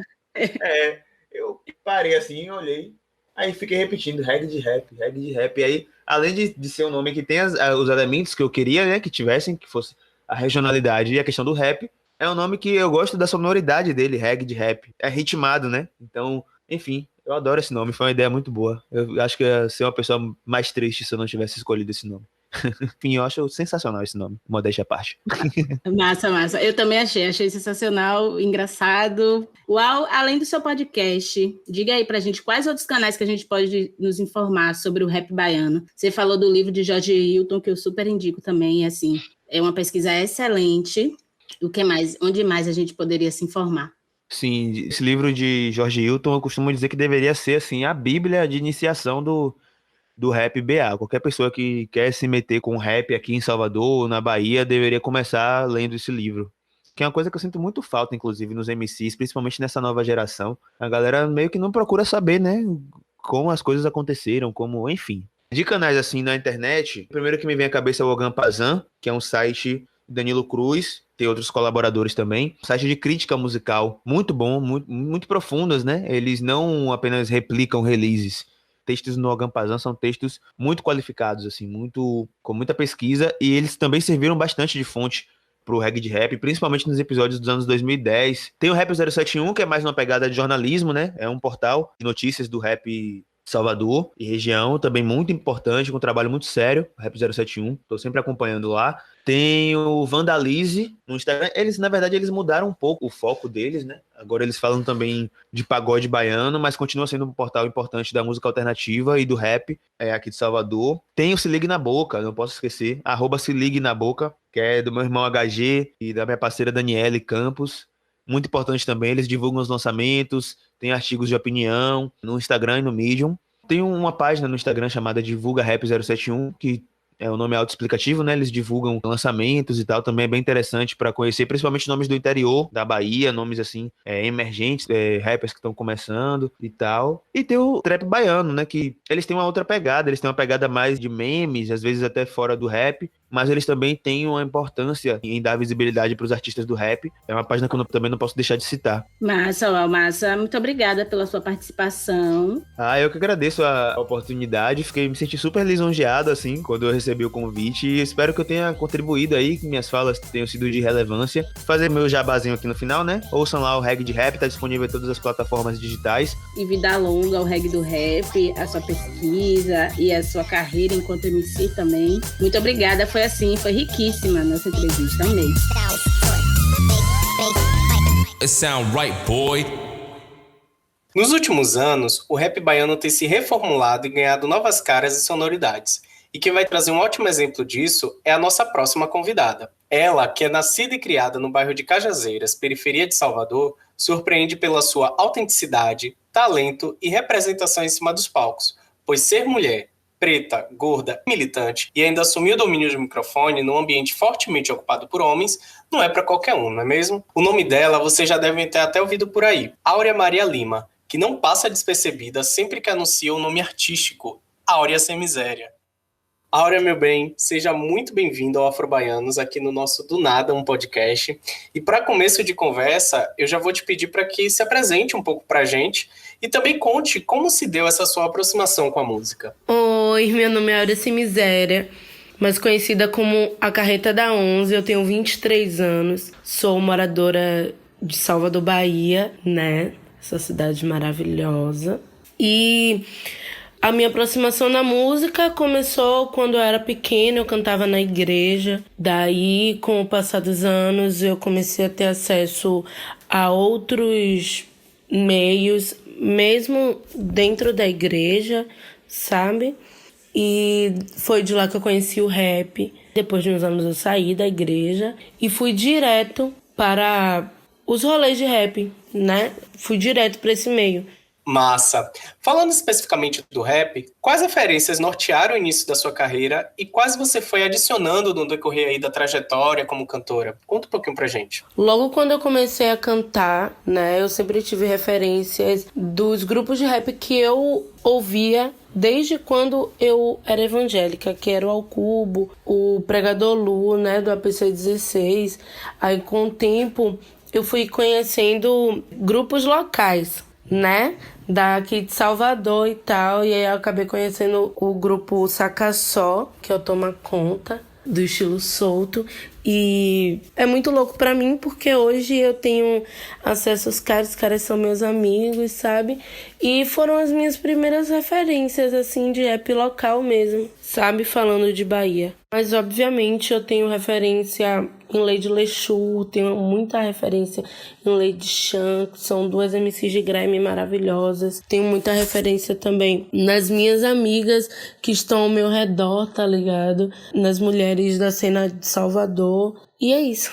Eu parei assim, olhei, aí fiquei repetindo, reggae de rap, reggae de rap. E aí, além de ser um nome que tem os elementos que eu queria, né, que tivessem, que fosse a regionalidade e a questão do rap, é um nome que eu gosto da sonoridade dele, reggae de rap. É ritmado, né? Então, enfim, eu adoro esse nome, foi uma ideia muito boa. Eu acho que eu ia ser uma pessoa mais triste se eu não tivesse escolhido esse nome. Enfim, eu acho sensacional esse nome, modéstia à parte. Massa, massa. Eu também achei sensacional, engraçado. Uau, além do seu podcast, diga aí pra gente quais outros canais que a gente pode nos informar sobre o rap baiano. Você falou do livro de Jorge Hilton, que eu super indico também, assim, é uma pesquisa excelente. O que mais? Onde mais a gente poderia se informar? Sim, esse livro de Jorge Hilton, eu costumo dizer que deveria ser, assim, a bíblia de iniciação do rap BA. Qualquer pessoa que quer se meter com rap aqui em Salvador, na Bahia, deveria começar lendo esse livro. Que é uma coisa que eu sinto muito falta, inclusive, nos MCs, principalmente nessa nova geração. A galera meio que não procura saber, né, como as coisas aconteceram, como, enfim. De canais, assim, na internet, o primeiro que me vem à cabeça é o Ogampazan, que é um site Danilo Cruz, tem outros colaboradores também. Um site de crítica musical, muito bom, muito profundas, né? Eles não apenas replicam releases. Textos no Ogampazan são textos muito qualificados, assim, com muita pesquisa, e eles também serviram bastante de fonte pro reggae de rap, principalmente nos episódios dos anos 2010. Tem o Rap 071, que é mais uma pegada de jornalismo, né? É um portal de notícias do rap Salvador e região, também muito importante, com um trabalho muito sério, Rap 071, tô sempre acompanhando lá. Tem o Vandalize no Instagram. Eles, na verdade, eles mudaram um pouco o foco deles, né? Agora eles falam também de pagode baiano, mas continua sendo um portal importante da música alternativa e do rap aqui de Salvador. Tem o Se Ligue na Boca, não posso esquecer, @Se Ligue na Boca, que é do meu irmão HG e da minha parceira Daniele Campos. muito importante também. Eles divulgam os lançamentos, tem artigos de opinião no Instagram e no Medium. Tem uma página no Instagram chamada Divulga Rap 071, que o nome é autoexplicativo, né? Eles divulgam lançamentos e tal, também é bem interessante para conhecer, principalmente nomes do interior, da Bahia, nomes assim, emergentes, rappers que estão começando e tal. E tem o trap baiano, né? Que eles têm uma outra pegada, eles têm uma pegada mais de memes, às vezes até fora do rap, mas eles também têm uma importância em dar visibilidade para os artistas do rap. É uma página que eu também não posso deixar de citar. Massa, muito obrigada pela sua participação. Eu que agradeço a oportunidade, me senti super lisonjeado, assim, quando eu recebi o convite, e espero que eu tenha contribuído aí, que minhas falas tenham sido de relevância. Fazer meu jabazinho aqui no final, né? Ouçam lá o Reggae de Rap, tá disponível em todas as plataformas digitais. E vida longa ao Reggae do Rap, a sua pesquisa e a sua carreira enquanto MC também. Muito obrigada, foi riquíssima a nossa entrevista, amei. It sound right, boy. Nos últimos anos, o rap baiano tem se reformulado e ganhado novas caras e sonoridades. E quem vai trazer um ótimo exemplo disso é a nossa próxima convidada. Ela, que é nascida e criada no bairro de Cajazeiras, periferia de Salvador, surpreende pela sua autenticidade, talento e representação em cima dos palcos, pois ser mulher, preta, gorda, militante e ainda assumir o domínio do microfone num ambiente fortemente ocupado por homens não é para qualquer um, não é mesmo? O nome dela vocês já devem ter até ouvido por aí, Áurea Maria Lima, que não passa despercebida sempre que anuncia o nome artístico, Áurea Sem Miséria. Áurea, meu bem, seja muito bem-vindo ao Afrobaianos, aqui no nosso Do Nada, um podcast. E para começo de conversa, eu já vou te pedir para que se apresente um pouco para a gente e também conte como se deu essa sua aproximação com a música. Oi, meu nome é Áurea Sem Miséria, mais conhecida como a Carreta da 11, eu tenho 23 anos, sou moradora de Salvador, Bahia, né? Essa cidade maravilhosa. E a minha aproximação na música começou quando eu era pequena, eu cantava na igreja. Daí, com o passar dos anos, eu comecei a ter acesso a outros meios, mesmo dentro da igreja, sabe? E foi de lá que eu conheci o rap. Depois de uns anos eu saí da igreja e fui direto para os rolês de rap, né? Fui direto para esse meio. Massa! Falando especificamente do rap, quais referências nortearam o início da sua carreira e quais você foi adicionando no decorrer aí da trajetória como cantora? Conta um pouquinho pra gente. Logo quando eu comecei a cantar, né, eu sempre tive referências dos grupos de rap que eu ouvia desde quando eu era evangélica, que era o Ao Cubo, o Pregador Lu, né, do APC 16. Aí com o tempo eu fui conhecendo grupos locais, né, daqui de Salvador e tal, e aí eu acabei conhecendo o grupo Saca Só, que é o Toma Conta, do estilo solto, e é muito louco pra mim, porque hoje eu tenho acesso aos caras, os caras são meus amigos, sabe, e foram as minhas primeiras referências, assim, de rap local mesmo, sabe, falando de Bahia. Mas, obviamente, eu tenho referência em Lady Lexu, tenho muita referência em Lady Chan, que são duas MCs de grime maravilhosas. Tenho muita referência também nas minhas amigas que estão ao meu redor, tá ligado? Nas mulheres da cena de Salvador. E é isso.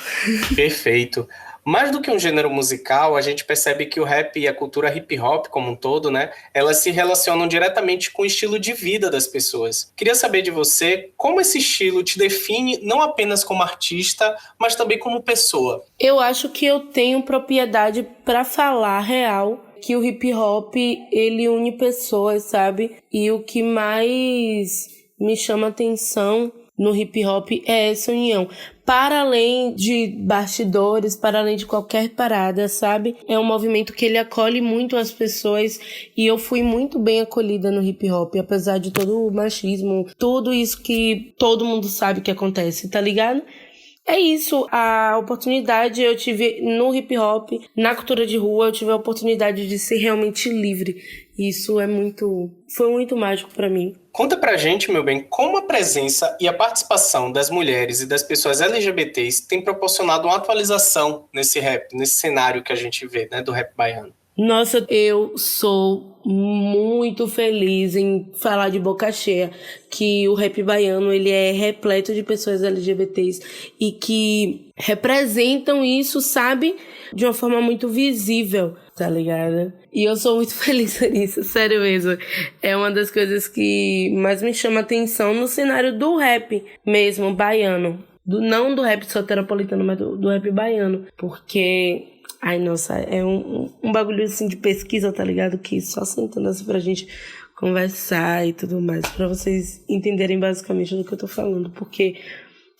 Perfeito. Mais do que um gênero musical, a gente percebe que o rap e a cultura hip hop como um todo, né, elas se relacionam diretamente com o estilo de vida das pessoas. Queria saber de você como esse estilo te define não apenas como artista, mas também como pessoa. Eu acho que eu tenho propriedade para falar real que o hip hop, ele une pessoas, sabe? E o que mais me chama atenção no hip hop é essa união. Para além de bastidores, para além de qualquer parada, sabe? É um movimento que ele acolhe muito as pessoas e eu fui muito bem acolhida no hip hop, apesar de todo o machismo, tudo isso que todo mundo sabe que acontece, tá ligado? É isso, a oportunidade eu tive no hip hop, na cultura de rua, eu tive a oportunidade de ser realmente livre. Isso foi muito mágico pra mim. Conta pra gente, meu bem, como a presença e a participação das mulheres e das pessoas LGBTs tem proporcionado uma atualização nesse rap, nesse cenário que a gente vê, né, do rap baiano. Nossa, eu sou muito feliz em falar de boca cheia que o rap baiano ele é repleto de pessoas LGBTs e que representam isso, sabe? De uma forma muito visível, tá ligado? E eu sou muito feliz por isso, sério mesmo. É uma das coisas que mais me chama atenção no cenário do rap mesmo, baiano. Não do rap soteropolitano, mas do rap baiano. Porque... Ai, nossa, é um bagulho assim de pesquisa, tá ligado? Que só sentando assim pra gente conversar e tudo mais. Pra vocês entenderem basicamente do que eu tô falando. Porque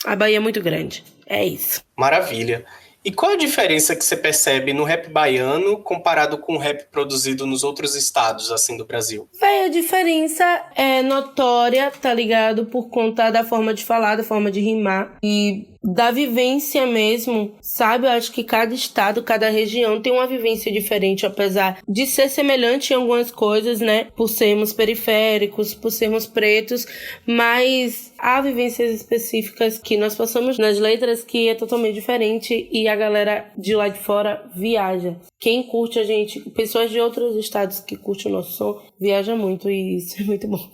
a Bahia é muito grande. É isso. Maravilha. E qual a diferença que você percebe no rap baiano comparado com o rap produzido nos outros estados, assim, do Brasil? Véi, a diferença é notória, tá ligado? Por conta da forma de falar, da forma de rimar e da vivência mesmo, sabe? Eu acho que cada estado, cada região tem uma vivência diferente, apesar de ser semelhante em algumas coisas, né? Por sermos periféricos, por sermos pretos, mas há vivências específicas que nós passamos nas letras que é totalmente diferente e a galera de lá de fora viaja. Quem curte a gente, pessoas de outros estados que curtem o nosso som, viaja muito e isso é muito bom.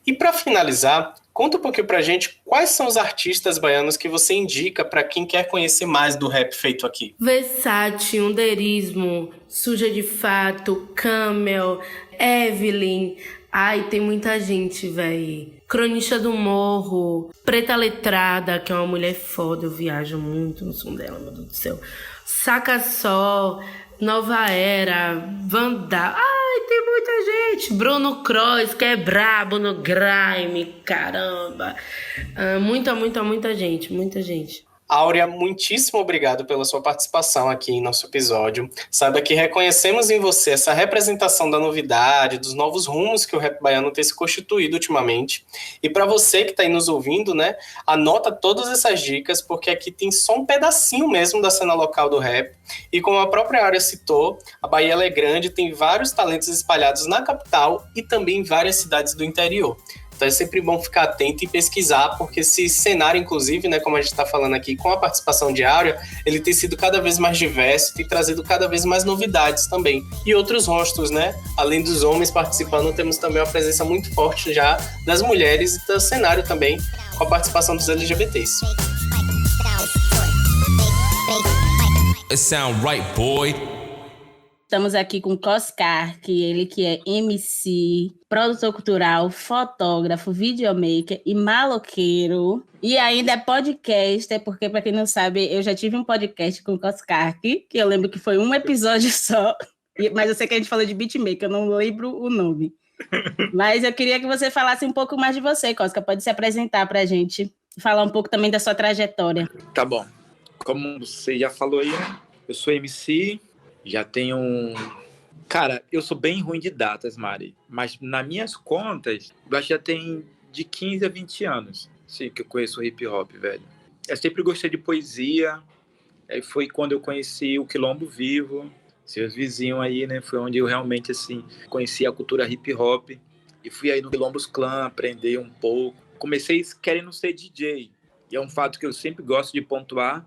E para finalizar, conta um pouquinho pra gente quais são os artistas baianos que você indica para quem quer conhecer mais do rap feito aqui. Versace, Underismo, Suja de Fato, Camel, Evelyn. Ai, tem muita gente, véi. Cronista do Morro, Preta Letrada, que é uma mulher foda, eu viajo muito no som dela, meu Deus do céu. Saca Só, Nova Era, Vandal. Ai, tem muita gente. Bruno Cross, que é brabo no grime, caramba. Muita gente, muita gente. Áurea, muitíssimo obrigado pela sua participação aqui em nosso episódio. Saiba que reconhecemos em você essa representação da novidade, dos novos rumos que o rap baiano tem se constituído ultimamente. E para você que está aí nos ouvindo, né, anota todas essas dicas, porque aqui tem só um pedacinho mesmo da cena local do rap. E como a própria Áurea citou, a Bahia ela é grande, tem vários talentos espalhados na capital e também em várias cidades do interior. Então é sempre bom ficar atento e pesquisar, porque esse cenário, inclusive, né, como a gente está falando aqui, com a participação de Áurea, ele tem sido cada vez mais diverso e tem trazido cada vez mais novidades também. E outros rostos, né? Além dos homens participando, temos também uma presença muito forte já das mulheres e do cenário também, com a participação dos LGBTs. It sound right, boy. Estamos aqui com Coscar, ele que é MC, produtor cultural, fotógrafo, videomaker e maloqueiro. E ainda é podcaster, porque para quem não sabe, eu já tive um podcast com o Coscar, que eu lembro que foi um episódio só. Mas eu sei que a gente falou de beatmaker, eu não lembro o nome. Mas eu queria que você falasse um pouco mais de você, Coscar. Pode se apresentar para a gente, falar um pouco também da sua trajetória. Tá bom. Como você já falou aí, né? Eu sou MC, já tenho Cara, eu sou bem ruim de datas, Mari. Mas nas minhas contas, eu acho que já tem de 15 a 20 anos, sim, que eu conheço o hip hop, velho. Eu sempre gostei de poesia. Aí foi quando eu conheci o Quilombo Vivo, seus vizinhos aí, né? Foi onde eu realmente, assim, conheci a cultura hip hop. E fui aí no Quilombos Clã, aprender um pouco. Comecei querendo ser DJ. E é um fato que eu sempre gosto de pontuar,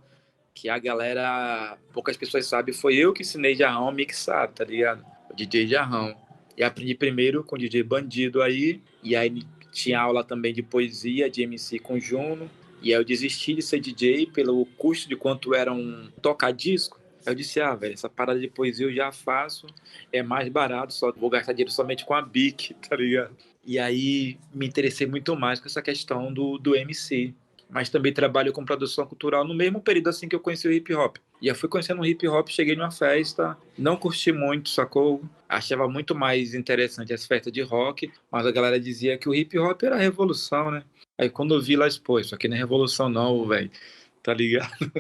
que a galera, poucas pessoas sabem, foi eu que ensinei Jarrão a mixar, tá ligado? O DJ Jarrão. E aprendi primeiro com o DJ Bandido aí, e aí tinha aula também de poesia, de MC com Juno, e aí eu desisti de ser DJ pelo custo de quanto era um toca-disco. Eu disse, velho, essa parada de poesia eu já faço, é mais barato, só vou gastar dinheiro somente com a Bic, tá ligado? E aí me interessei muito mais com essa questão do MC. Mas também trabalho com produção cultural no mesmo período assim que eu conheci o hip hop. E eu fui conhecendo o hip hop, cheguei numa festa, não curti muito, sacou? Achava muito mais interessante as festas de rock, mas a galera dizia que o hip hop era a revolução, né? Aí quando eu vi lá, pô, isso aqui não é revolução não, velho, tá ligado?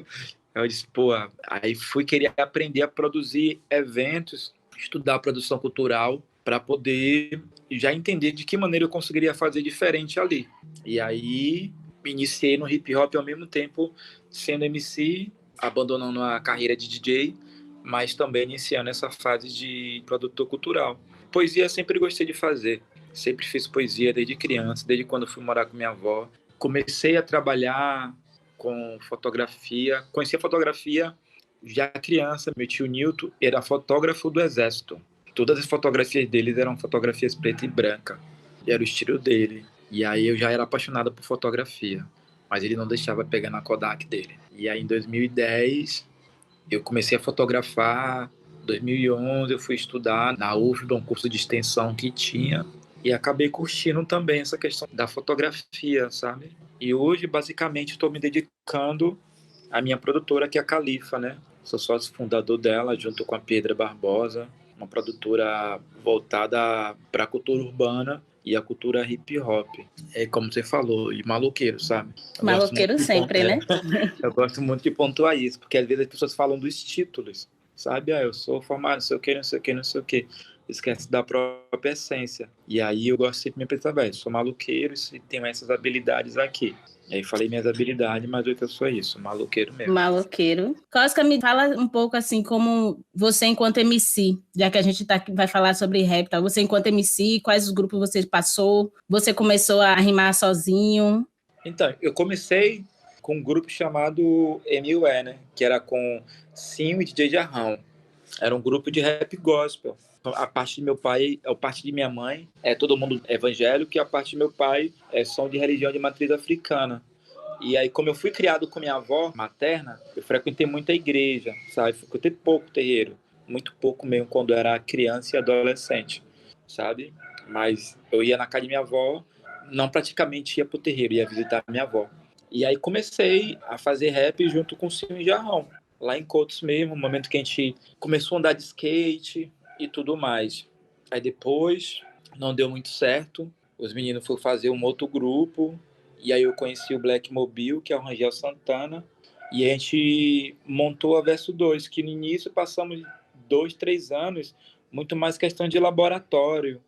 Eu disse, pô, aí fui querer aprender a produzir eventos, estudar produção cultural, para poder já entender de que maneira eu conseguiria fazer diferente ali. E aí me iniciei no hip hop ao mesmo tempo sendo MC, abandonando a carreira de DJ, mas também iniciando essa fase de produtor cultural. Poesia sempre gostei de fazer, sempre fiz poesia desde criança, desde quando fui morar com minha avó. Comecei a trabalhar com fotografia, conheci a fotografia já criança, meu tio Nilton era fotógrafo do Exército. todas as fotografias dele eram fotografias preta e branca. Era o estilo dele. E aí eu já era apaixonado por fotografia, mas ele não deixava pegar na Kodak dele. E aí em 2010 eu comecei a fotografar. Em 2011 eu fui estudar na UFBA, um curso de extensão que tinha, e acabei curtindo também essa questão da fotografia, sabe? E hoje basicamente estou me dedicando à minha produtora, que é a Califa, né? Sou sócio fundador dela, junto com a Pedra Barbosa, uma produtora voltada para a cultura urbana e a cultura hip hop. É como você falou, e maloqueiro, sabe? Maloqueiro sempre, né? Eu gosto muito de pontuar isso, porque às vezes as pessoas falam dos títulos, sabe? Eu sou formado, não sei o que, não sei o que, não sei o que. Esquece da própria essência. E aí eu gosto sempre de me pensar, velho, sou maloqueiro e tenho essas habilidades aqui. E aí falei minhas habilidades, mas hoje eu sou isso, maloqueiro mesmo. Maloqueiro. Cosca, me fala um pouco assim, como você enquanto MC, já que a gente vai falar sobre rap, tá? Você enquanto MC, quais os grupos você passou? Você começou a rimar sozinho? Então, eu comecei com um grupo chamado MUE, né? Que era com Sim e DJ Jarrão. Era um grupo de rap gospel. A parte de meu pai, a parte de minha mãe, é todo mundo evangélico, e a parte de meu pai são de religião de matriz africana. E aí, como eu fui criado com minha avó materna, eu frequentei muita igreja, sabe? Frequentei pouco terreiro, muito pouco mesmo quando eu era criança e adolescente, sabe? Mas eu ia na casa de minha avó, não praticamente ia pro terreiro, ia visitar minha avó. E aí comecei a fazer rap junto com o Sim Jarrão, lá em Cotos mesmo, no momento que a gente começou a andar de skate e tudo mais. Aí depois não deu muito certo, os meninos foram fazer um outro grupo, e aí eu conheci o Black Mobile, que é o Rangel Santana, e a gente montou a Verso 2, que no início passamos 2, 3 anos, muito mais questão de laboratório,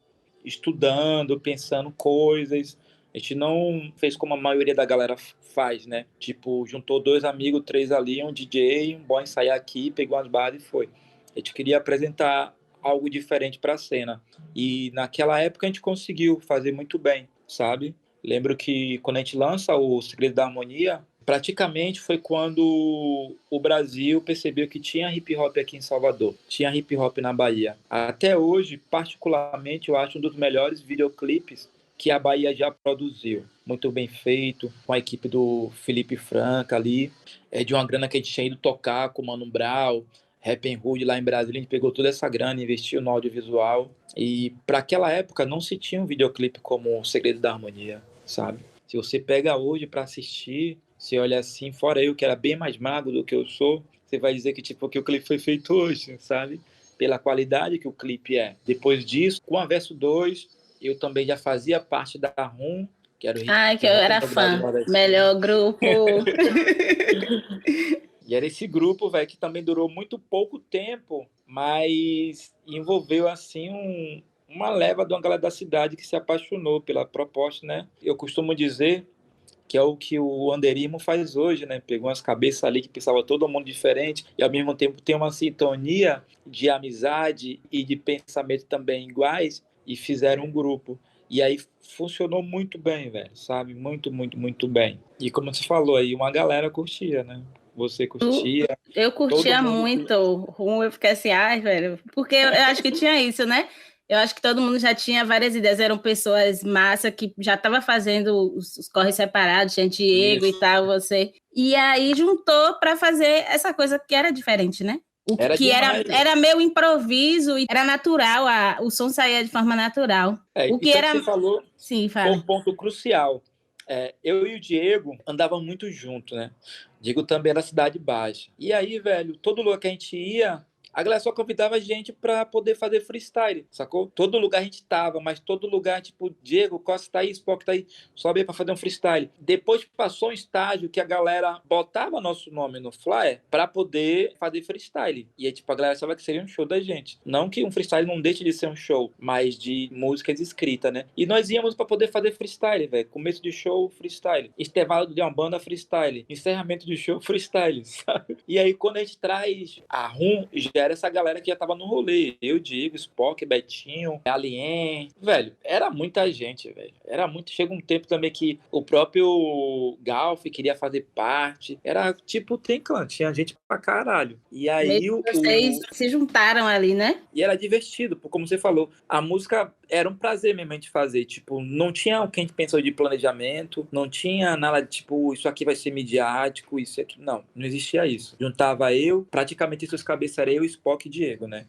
estudando, pensando coisas. A gente não fez como a maioria da galera faz, né? Tipo, juntou 2 amigos, 3 ali, um DJ, um boy ensaiar aqui, pegou as bases e foi. A gente queria apresentar algo diferente para a cena. E naquela época a gente conseguiu fazer muito bem, sabe? Lembro que quando a gente lança o Segredo da Harmonia, praticamente foi quando o Brasil percebeu que tinha hip hop aqui em Salvador, tinha hip hop na Bahia. Até hoje, particularmente, eu acho um dos melhores videoclipes que a Bahia já produziu. Muito bem feito, com a equipe do Felipe Franca ali, de uma grana que a gente tinha ido tocar com o Mano Brown, Rap and Hood lá em Brasília. A gente pegou toda essa grana, investiu no audiovisual, e para aquela época não se tinha um videoclipe como O Segredo da Harmonia, sabe? Se você pega hoje para assistir, você olha assim, fora eu que era bem mais magro do que eu sou, você vai dizer que tipo que o clipe foi feito hoje, sabe? Pela qualidade que o clipe é. Depois disso, com a Verso 2, eu também já fazia parte da RUM, que era o hip Ai, que eu era fã. Melhor grupo. E era esse grupo, velho, que também durou muito pouco tempo, mas envolveu, assim, uma leva de uma galera da cidade que se apaixonou pela proposta, né? Eu costumo dizer que é o que o anderismo faz hoje, né? Pegou umas cabeças ali que pensava todo mundo diferente e, ao mesmo tempo, tem uma sintonia de amizade e de pensamento também iguais, e fizeram um grupo. E aí funcionou muito bem, velho, sabe? Muito, muito, muito bem. E como você falou aí, uma galera curtia, né? Você curtia. Eu curtia muito. Eu fiquei assim, ai, velho. Porque eu acho que tinha isso, né? Eu acho que todo mundo já tinha várias ideias. Eram pessoas massa que já estavam fazendo os corres separados, tinha Diego e tal, você. E aí juntou para fazer essa coisa que era diferente, né? Era meio improviso e era natural, o som saía de forma natural. O que era... você falou. Sim, fala. Foi um ponto crucial. Eu e o Diego andavam muito junto, né? Diego também era Cidade Baixa. E aí, velho, todo lugar que a gente ia, a galera só convidava a gente pra poder fazer freestyle, sacou? Todo lugar a gente tava, mas todo lugar, tipo, Diego, Costa tá aí, Spock tá aí, sobe aí pra fazer um freestyle. Depois passou um estágio que a galera botava nosso nome no flyer pra poder fazer freestyle. E aí, tipo, a galera achava que seria um show da gente. Não que um freestyle não deixe de ser um show, mas de músicas escritas, né? E nós íamos pra poder fazer freestyle, velho. Começo de show, freestyle. Intervalo de uma banda, freestyle. Encerramento de show, freestyle, sabe? E aí, quando a gente traz a RUM, já era era essa galera que já tava no rolê. Eu, Diego, Spock, Betinho, Alien. Velho, era muita gente, velho. Era muito. Chega um tempo também que o próprio Galf queria fazer parte. Era tipo Tem Clã, tinha gente pra caralho. E aí Vocês se juntaram ali, né? E era divertido, porque como você falou, a música era um prazer mesmo a gente fazer. Tipo, não tinha o que a gente pensou de planejamento, não tinha nada de tipo, isso aqui vai ser midiático, isso aqui. Não existia isso. Juntava eu, praticamente suas cabeças era eu, Spock e Diego, né?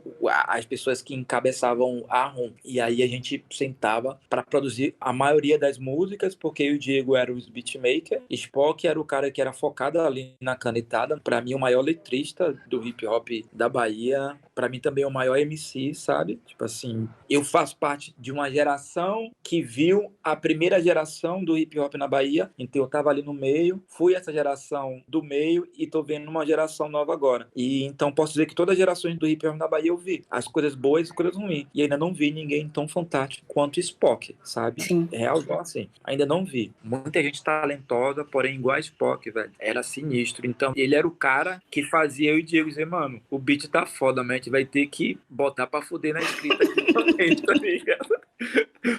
As pessoas que encabeçavam a RUM. E aí a gente sentava para produzir a maioria das músicas, porque eu e o Diego eram os beatmakers, Spock era o cara que era focado ali na canetada. Para mim, o maior letrista do hip hop da Bahia. Para mim também é o maior MC, sabe? Tipo assim, eu faço parte de uma geração que viu a primeira geração do hip hop na Bahia, então eu tava ali no meio, fui essa geração do meio e tô vendo uma geração nova agora. E então posso dizer que todas as gerações do hip hop na Bahia eu vi, as coisas boas e as coisas ruins. E ainda não vi ninguém tão fantástico quanto Spock, sabe? Sim. É real, assim. Ainda não vi. Muita gente talentosa, porém igual a Spock, velho. Era sinistro. Então, ele era o cara que fazia eu e Diego dizer, mano, o beat tá foda, mas a gente vai ter que botar pra fuder na escrita aqui também, tá ligado?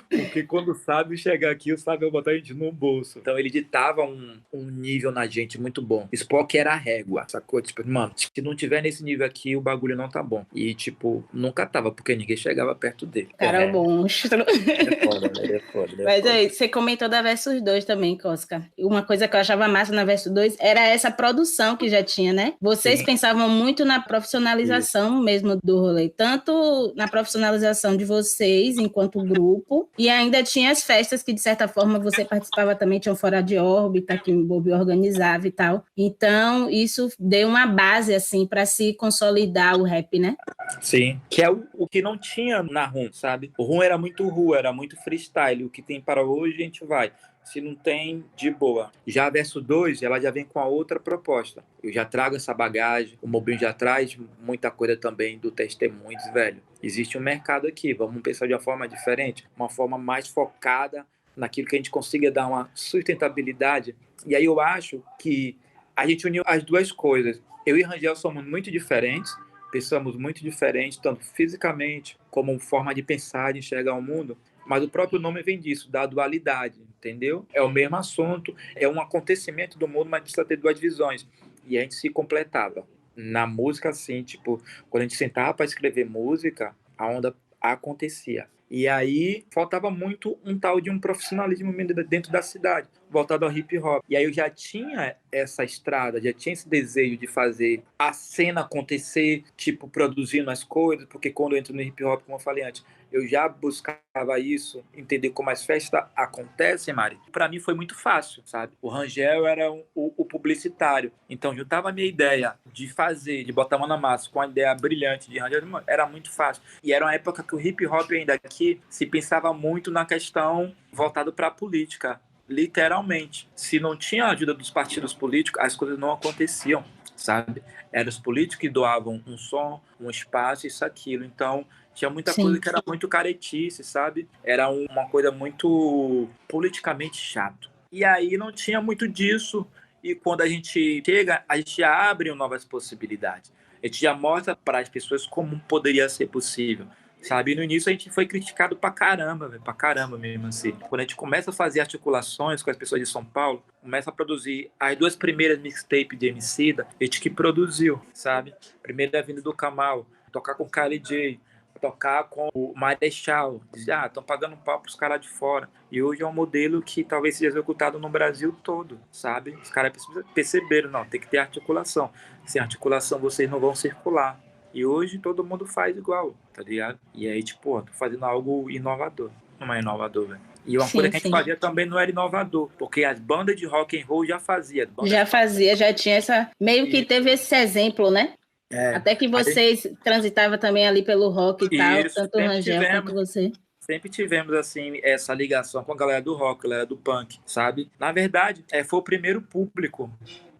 Porque quando o sábio chegar aqui, o sábio vai botar a gente no bolso. Então ele ditava um nível na gente muito bom. Spock era a régua, sacou? Tipo, mano, se não tiver nesse nível aqui, o bagulho não tá bom. E, tipo, nunca tava, porque ninguém chegava perto dele. Cara, monstro. É foda, né? Ele é foda. Mas aí, você comentou da Versus 2 também, Cosca. Uma coisa que eu achava massa na Versus 2 era essa produção que já tinha, né? Vocês Sim. pensavam muito na profissionalização mesmo do rolê. Tanto na profissionalização de vocês, enquanto grupo, e ainda tinha as festas que, de certa forma, você participava também, tinham Fora de Órbita, que o Bob organizava e tal. Então, isso deu uma base, assim, para se consolidar o rap, né? Sim, que é o que não tinha na RUM, sabe? O RUM era muito rua, era muito freestyle. O que tem para hoje, a gente vai. Se não tem, de boa. Já a Verso 2, ela já vem com a outra proposta. Eu já trago essa bagagem, o Mobinho já traz muita coisa também do Testemunhos, velho. Existe um mercado aqui, vamos pensar de uma forma diferente, uma forma mais focada naquilo que a gente consiga dar uma sustentabilidade. E aí eu acho que a gente uniu as duas coisas. Eu e Rangel somos muito diferentes, pensamos muito diferente, tanto fisicamente como forma de pensar, de enxergar o mundo, mas o próprio nome vem disso, da dualidade, entendeu? É o mesmo assunto, é um acontecimento do mundo, mas precisa ter duas visões. E a gente se completava. Na música, assim, tipo, quando a gente sentava para escrever música, a onda acontecia. E aí faltava muito um tal de um profissionalismo dentro da cidade, voltado ao hip hop. E aí eu já tinha essa estrada, já tinha esse desejo de fazer a cena acontecer, tipo, produzindo as coisas, porque quando eu entro no hip hop, como eu falei antes, eu já buscava isso, entender como as festas acontecem, Mari. Para mim foi muito fácil, sabe? O Rangel era o publicitário. Então, juntava a minha ideia de fazer, de botar a mão na massa com a ideia brilhante de Rangel, era muito fácil. E era uma época que o hip hop ainda aqui se pensava muito na questão voltada para a política. Literalmente. Se não tinha a ajuda dos partidos políticos, as coisas não aconteciam, sabe? Eram os políticos que doavam um som, um espaço, isso, aquilo. Então, tinha muita coisa que era muito caretice, sabe? Era uma coisa muito politicamente chato. E aí não tinha muito disso. E quando a gente chega, a gente já abre novas possibilidades. A gente já mostra para as pessoas como poderia ser possível. Sabe? E no início a gente foi criticado pra caramba, véio, pra caramba mesmo, assim. Quando a gente começa a fazer articulações com as pessoas de São Paulo, começa a produzir as duas primeiras mixtapes de Emicida, a gente que produziu, sabe? Primeiro é vindo do Kamal, tocar com o KLJ, tocar com o Marechal, dizer, estão pagando um pau pros caras de fora. E hoje é um modelo que talvez seja executado no Brasil todo, sabe? Os caras perceberam, não, tem que ter articulação. Sem articulação vocês não vão circular. E hoje todo mundo faz igual, tá ligado? E aí, tipo, tô fazendo algo inovador. Não é inovador, velho. E uma coisa que a gente fazia também não era inovador, porque as bandas de rock and roll já faziam. Já tinha essa... Meio que teve esse exemplo, né? É. Até que vocês transitavam também ali pelo rock e tal, tanto o Rangel quanto você. Sempre tivemos, assim, essa ligação com a galera do rock, a galera do punk, sabe? Na verdade, foi o primeiro público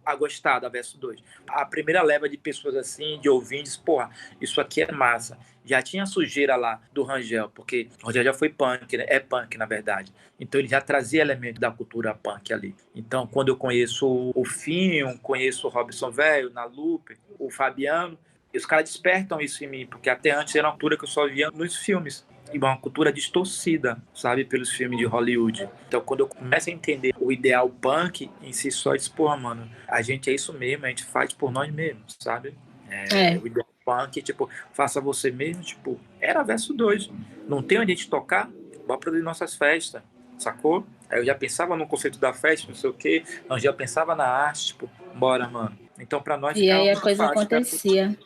a gostar da Verso 2. A primeira leva de pessoas assim, de ouvintes, porra, isso aqui é massa. Já tinha sujeira lá do Rangel, porque o Rangel já foi punk, né? É punk, na verdade. Então ele já trazia elementos da cultura punk ali. Então, quando eu conheço o Finho, conheço o Robson Velho, na Lupe, o Fabiano, E os caras despertam isso em mim, porque até antes era uma cultura que eu só via nos filmes. E uma cultura distorcida, sabe, pelos filmes de Hollywood. Então, quando eu começo a entender o ideal punk em si só, eu disse, porra, mano, a gente é isso mesmo, a gente faz por nós mesmos, sabe? O ideal punk, tipo, faça você mesmo, tipo, era verso 2. Não tem onde a gente tocar, bora produzir nossas festas, sacou? Aí eu já pensava no conceito da festa, não sei o quê, eu já pensava na arte, tipo, bora, mano. Então, pra nós E aí a muito coisa fácil, acontecia.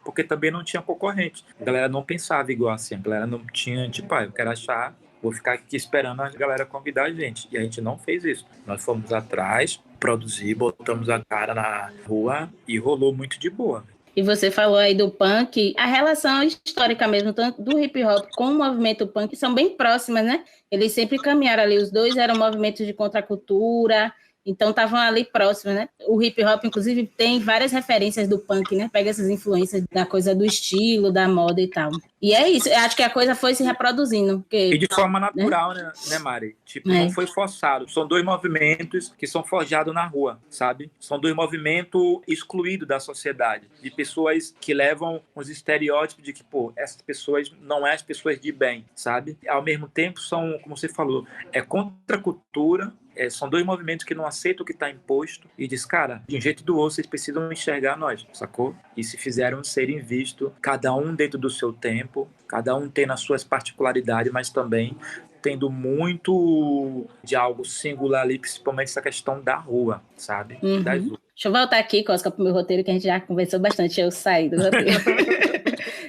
porque também não tinha concorrente. A galera não pensava igual assim, a galera não tinha, tipo, eu quero achar, vou ficar aqui esperando a galera convidar a gente. E a gente não fez isso. Nós fomos atrás, produzir, botamos a cara na rua e rolou muito de boa. E você falou aí do punk, a relação histórica mesmo, tanto do hip hop com o movimento punk, são bem próximas, né? Eles sempre caminharam ali, os dois eram movimentos de contracultura, então estavam ali próximos, né? O hip hop, inclusive, tem várias referências do punk, né? Pega essas influências da coisa do estilo, da moda e tal. E é isso, eu acho que a coisa foi se reproduzindo. Porque, e de forma natural, né, Mari? Tipo, não foi forçado. São dois movimentos que são forjados na rua, sabe? São dois movimentos excluídos da sociedade. De pessoas que levam os estereótipos de que, pô, essas pessoas não são as pessoas de bem, sabe? Ao mesmo tempo, são, como você falou, contra a cultura. São dois movimentos que não aceitam o que está imposto e diz, cara, de um jeito ou do outro, vocês precisam enxergar nós, sacou? E se fizeram serem vistos, cada um dentro do seu tempo, cada um tendo as suas particularidades, mas também tendo muito de algo singular ali, principalmente essa questão da rua, sabe? Das ruas. Deixa eu voltar aqui, Cosca, pro meu roteiro, que a gente já conversou bastante, eu saí do roteiro.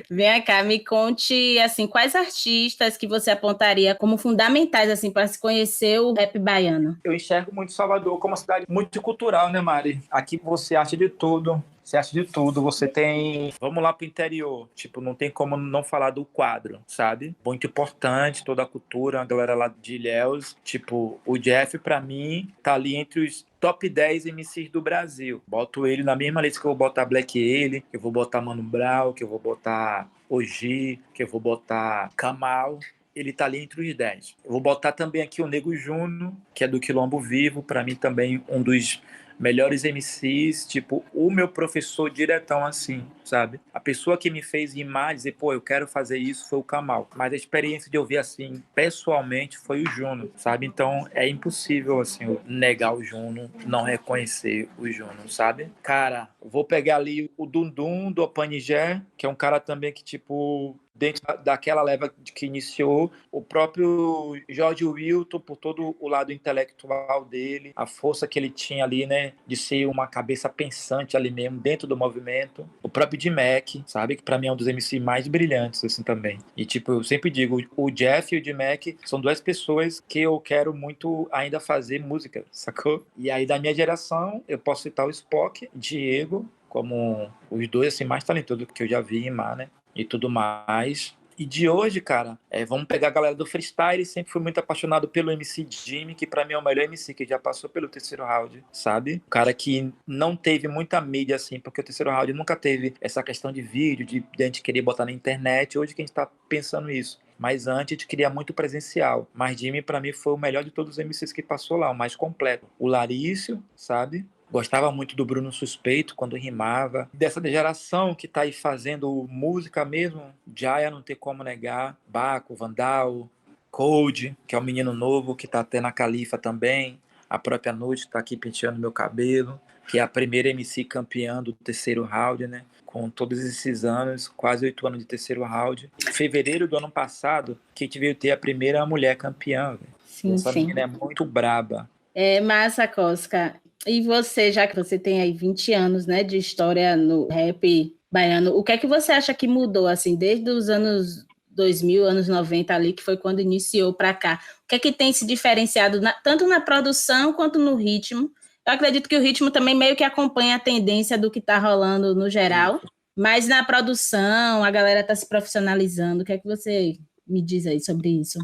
Vem cá, me conte, assim, quais artistas que você apontaria como fundamentais, assim, para se conhecer o rap baiano? Eu enxergo muito Salvador como uma cidade multicultural, né, Mari? Aqui você acha de tudo. Você acha de tudo, você tem... Vamos lá pro interior, tipo, não tem como não falar do Quadro, sabe? Muito importante, toda a cultura, a galera lá de Ilhéus. Tipo, o Jeff, pra mim, tá ali entre os top 10 MCs do Brasil. Boto ele na mesma lista que eu vou botar Black Alien, que eu vou botar Mano Brown, que eu vou botar Oji, que eu vou botar Kamal. Ele tá ali entre os 10. Eu vou botar também aqui o Nego Júnior, que é do Quilombo Vivo, pra mim também um dos melhores MCs, tipo, o meu professor diretão assim, sabe? A pessoa que me fez rimar, dizer, pô, eu quero fazer isso, foi o Kamal. Mas a experiência de ouvir assim, pessoalmente, foi o Júnior, sabe? Então, é impossível, assim, eu negar o Júnior, não reconhecer o Júnior, sabe? Cara, vou pegar ali o Dundum, do Opanigé, que é um cara também que, tipo... dentro daquela leva que iniciou, o próprio George Wilton, por todo o lado intelectual dele, a força que ele tinha ali, né, de ser uma cabeça pensante ali mesmo, dentro do movimento. O próprio D-Mac, sabe, que pra mim é um dos MC mais brilhantes, assim, também. E, tipo, eu sempre digo, o Jeff e o D-Mac são duas pessoas que eu quero muito ainda fazer música, sacou? E aí, da minha geração, eu posso citar o Spock, Diego, como os dois, assim, mais talentosos que eu já vi em Mar, né? E tudo mais. E de hoje, cara, vamos pegar a galera do freestyle. Sempre fui muito apaixonado pelo MC Jimmy, que pra mim é o melhor MC que já passou pelo terceiro round, sabe? O cara que não teve muita mídia, assim, porque o terceiro round nunca teve essa questão de vídeo, de a gente querer botar na internet. Hoje que a gente tá pensando isso. Mas antes a gente queria muito presencial. Mas Jimmy, pra mim, foi o melhor de todos os MCs que passou lá, o mais completo. O Larício, sabe? Gostava muito do Bruno Suspeito quando rimava. Dessa geração que tá aí fazendo música mesmo, Jaya não tem como negar, Baco, Vandal, Cold, que é um menino novo que tá até na Califa também, a própria Noite tá aqui penteando meu cabelo, que é a primeira MC campeã do terceiro round, né? Com todos esses anos, quase 8 anos de terceiro round. Em fevereiro do ano passado, que a gente veio ter a primeira mulher campeã. Sim, essa sim. menina é muito braba. É massa, Cosca. E você, já que você tem aí 20 anos, né, de história no rap baiano, o que é que você acha que mudou, assim, desde os anos 2000, anos 90 ali, que foi quando iniciou para cá? O que é que tem se diferenciado, tanto na produção quanto no ritmo? Eu acredito que o ritmo também meio que acompanha a tendência do que está rolando no geral, mas na produção a galera está se profissionalizando. O que é que você me diz aí sobre isso?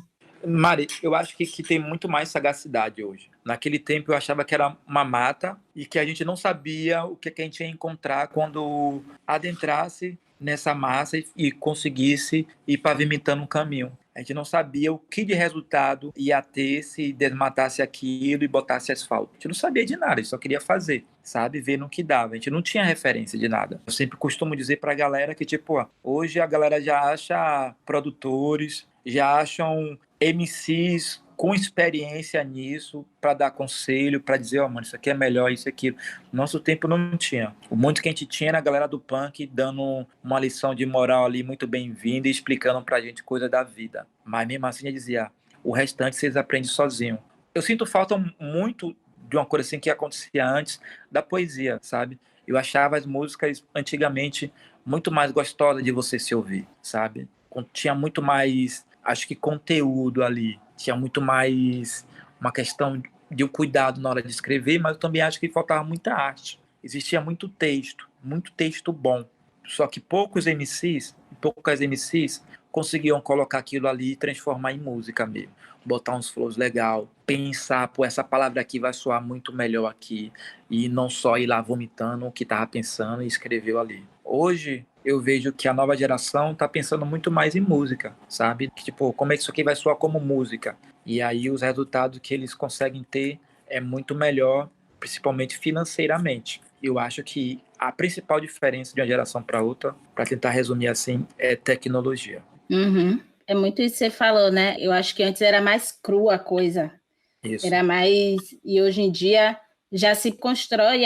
Mari, eu acho que tem muito mais sagacidade hoje. Naquele tempo eu achava que era uma mata e que a gente não sabia o que a gente ia encontrar quando adentrasse nessa massa e conseguisse ir pavimentando um caminho. A gente não sabia o que de resultado ia ter se desmatasse aquilo e botasse asfalto. A gente não sabia de nada, a gente só queria fazer, sabe? Ver no que dava. A gente não tinha referência de nada. Eu sempre costumo dizer pra galera que, tipo, ó, hoje a galera já acha produtores, já acham MCs com experiência nisso para dar conselho, para dizer, ó, mano, isso aqui é melhor, isso aqui. Nosso tempo não tinha. O muito que a gente tinha era a galera do punk dando uma lição de moral ali muito bem-vinda e explicando pra gente coisa da vida. Mas mesmo assim, ele dizia, o restante vocês aprendem sozinho. Eu sinto falta muito de uma coisa assim que acontecia antes da poesia, sabe? Eu achava as músicas antigamente muito mais gostosas de você se ouvir, sabe? Tinha muito mais, acho que conteúdo ali, tinha muito mais uma questão de um cuidado na hora de escrever, mas eu também acho que faltava muita arte. Existia muito texto bom. Só que poucas MCs conseguiam colocar aquilo ali e transformar em música mesmo. Botar uns flows legal, pensar, pô, essa palavra aqui vai soar muito melhor aqui, e não só ir lá vomitando o que tava pensando e escreveu ali. Hoje, eu vejo que a nova geração tá pensando muito mais em música, sabe? Tipo, como é que isso aqui vai soar como música? E aí os resultados que eles conseguem ter é muito melhor, principalmente financeiramente. Eu acho que a principal diferença de uma geração para outra, para tentar resumir assim, é tecnologia. Uhum. É muito isso que você falou, né? Eu acho que antes era mais crua a coisa. Isso. Era mais... E hoje em dia já se constrói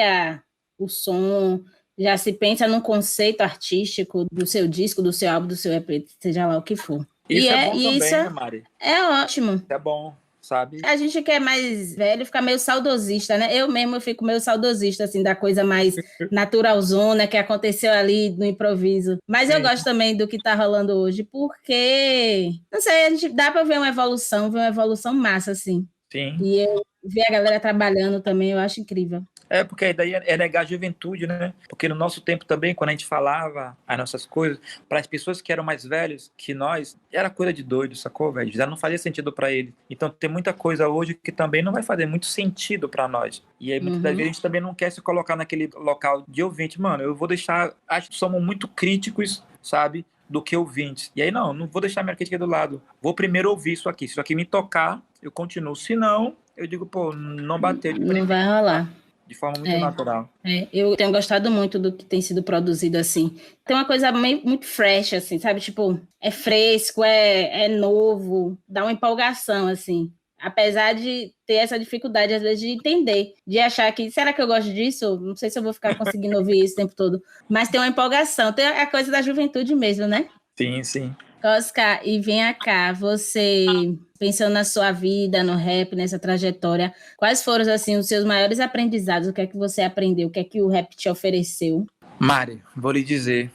o som, já se pensa num conceito artístico do seu disco, do seu álbum, do seu EP, seja lá o que for. Isso E é bom também, isso né, Mari? é ótimo. Isso é bom, sabe? A gente que é mais velho fica meio saudosista, né? Eu fico meio saudosista, assim, da coisa mais naturalzona que aconteceu ali no improviso. Mas eu gosto também do que tá rolando hoje, porque, não sei, a gente dá para ver uma evolução massa, assim. Sim. E eu ver a galera trabalhando também, eu acho incrível. É, porque daí é negar a juventude, né? Porque no nosso tempo também, quando a gente falava as nossas coisas, para as pessoas que eram mais velhos que nós, era coisa de doido, sacou, velho? Já não fazia sentido para ele. Então tem muita coisa hoje que também não vai fazer muito sentido para nós. E aí muitas das vezes a gente também não quer se colocar naquele local de ouvinte. Mano, eu vou deixar... Acho que somos muito críticos, sabe? Do que ouvintes. E aí não vou deixar minha crítica do lado. Vou primeiro ouvir isso aqui. Se isso aqui me tocar, eu continuo. Se não, eu digo, pô, não bateu. Não vai rolar. De forma muito natural. Eu tenho gostado muito do que tem sido produzido, assim. Tem uma coisa muito fresh, assim, sabe? Tipo, é fresco, é novo, dá uma empolgação, assim. Apesar de ter essa dificuldade, às vezes, de entender, de achar que, será que eu gosto disso? Não sei se eu vou ficar conseguindo ouvir isso o tempo todo. Mas tem uma empolgação, tem a coisa da juventude mesmo, né? Sim, sim. Oscar, e venha cá, você, pensando na sua vida, no rap, nessa trajetória, quais foram, assim, os seus maiores aprendizados? O que é que você aprendeu? O que é que o rap te ofereceu? Mari, vou lhe dizer,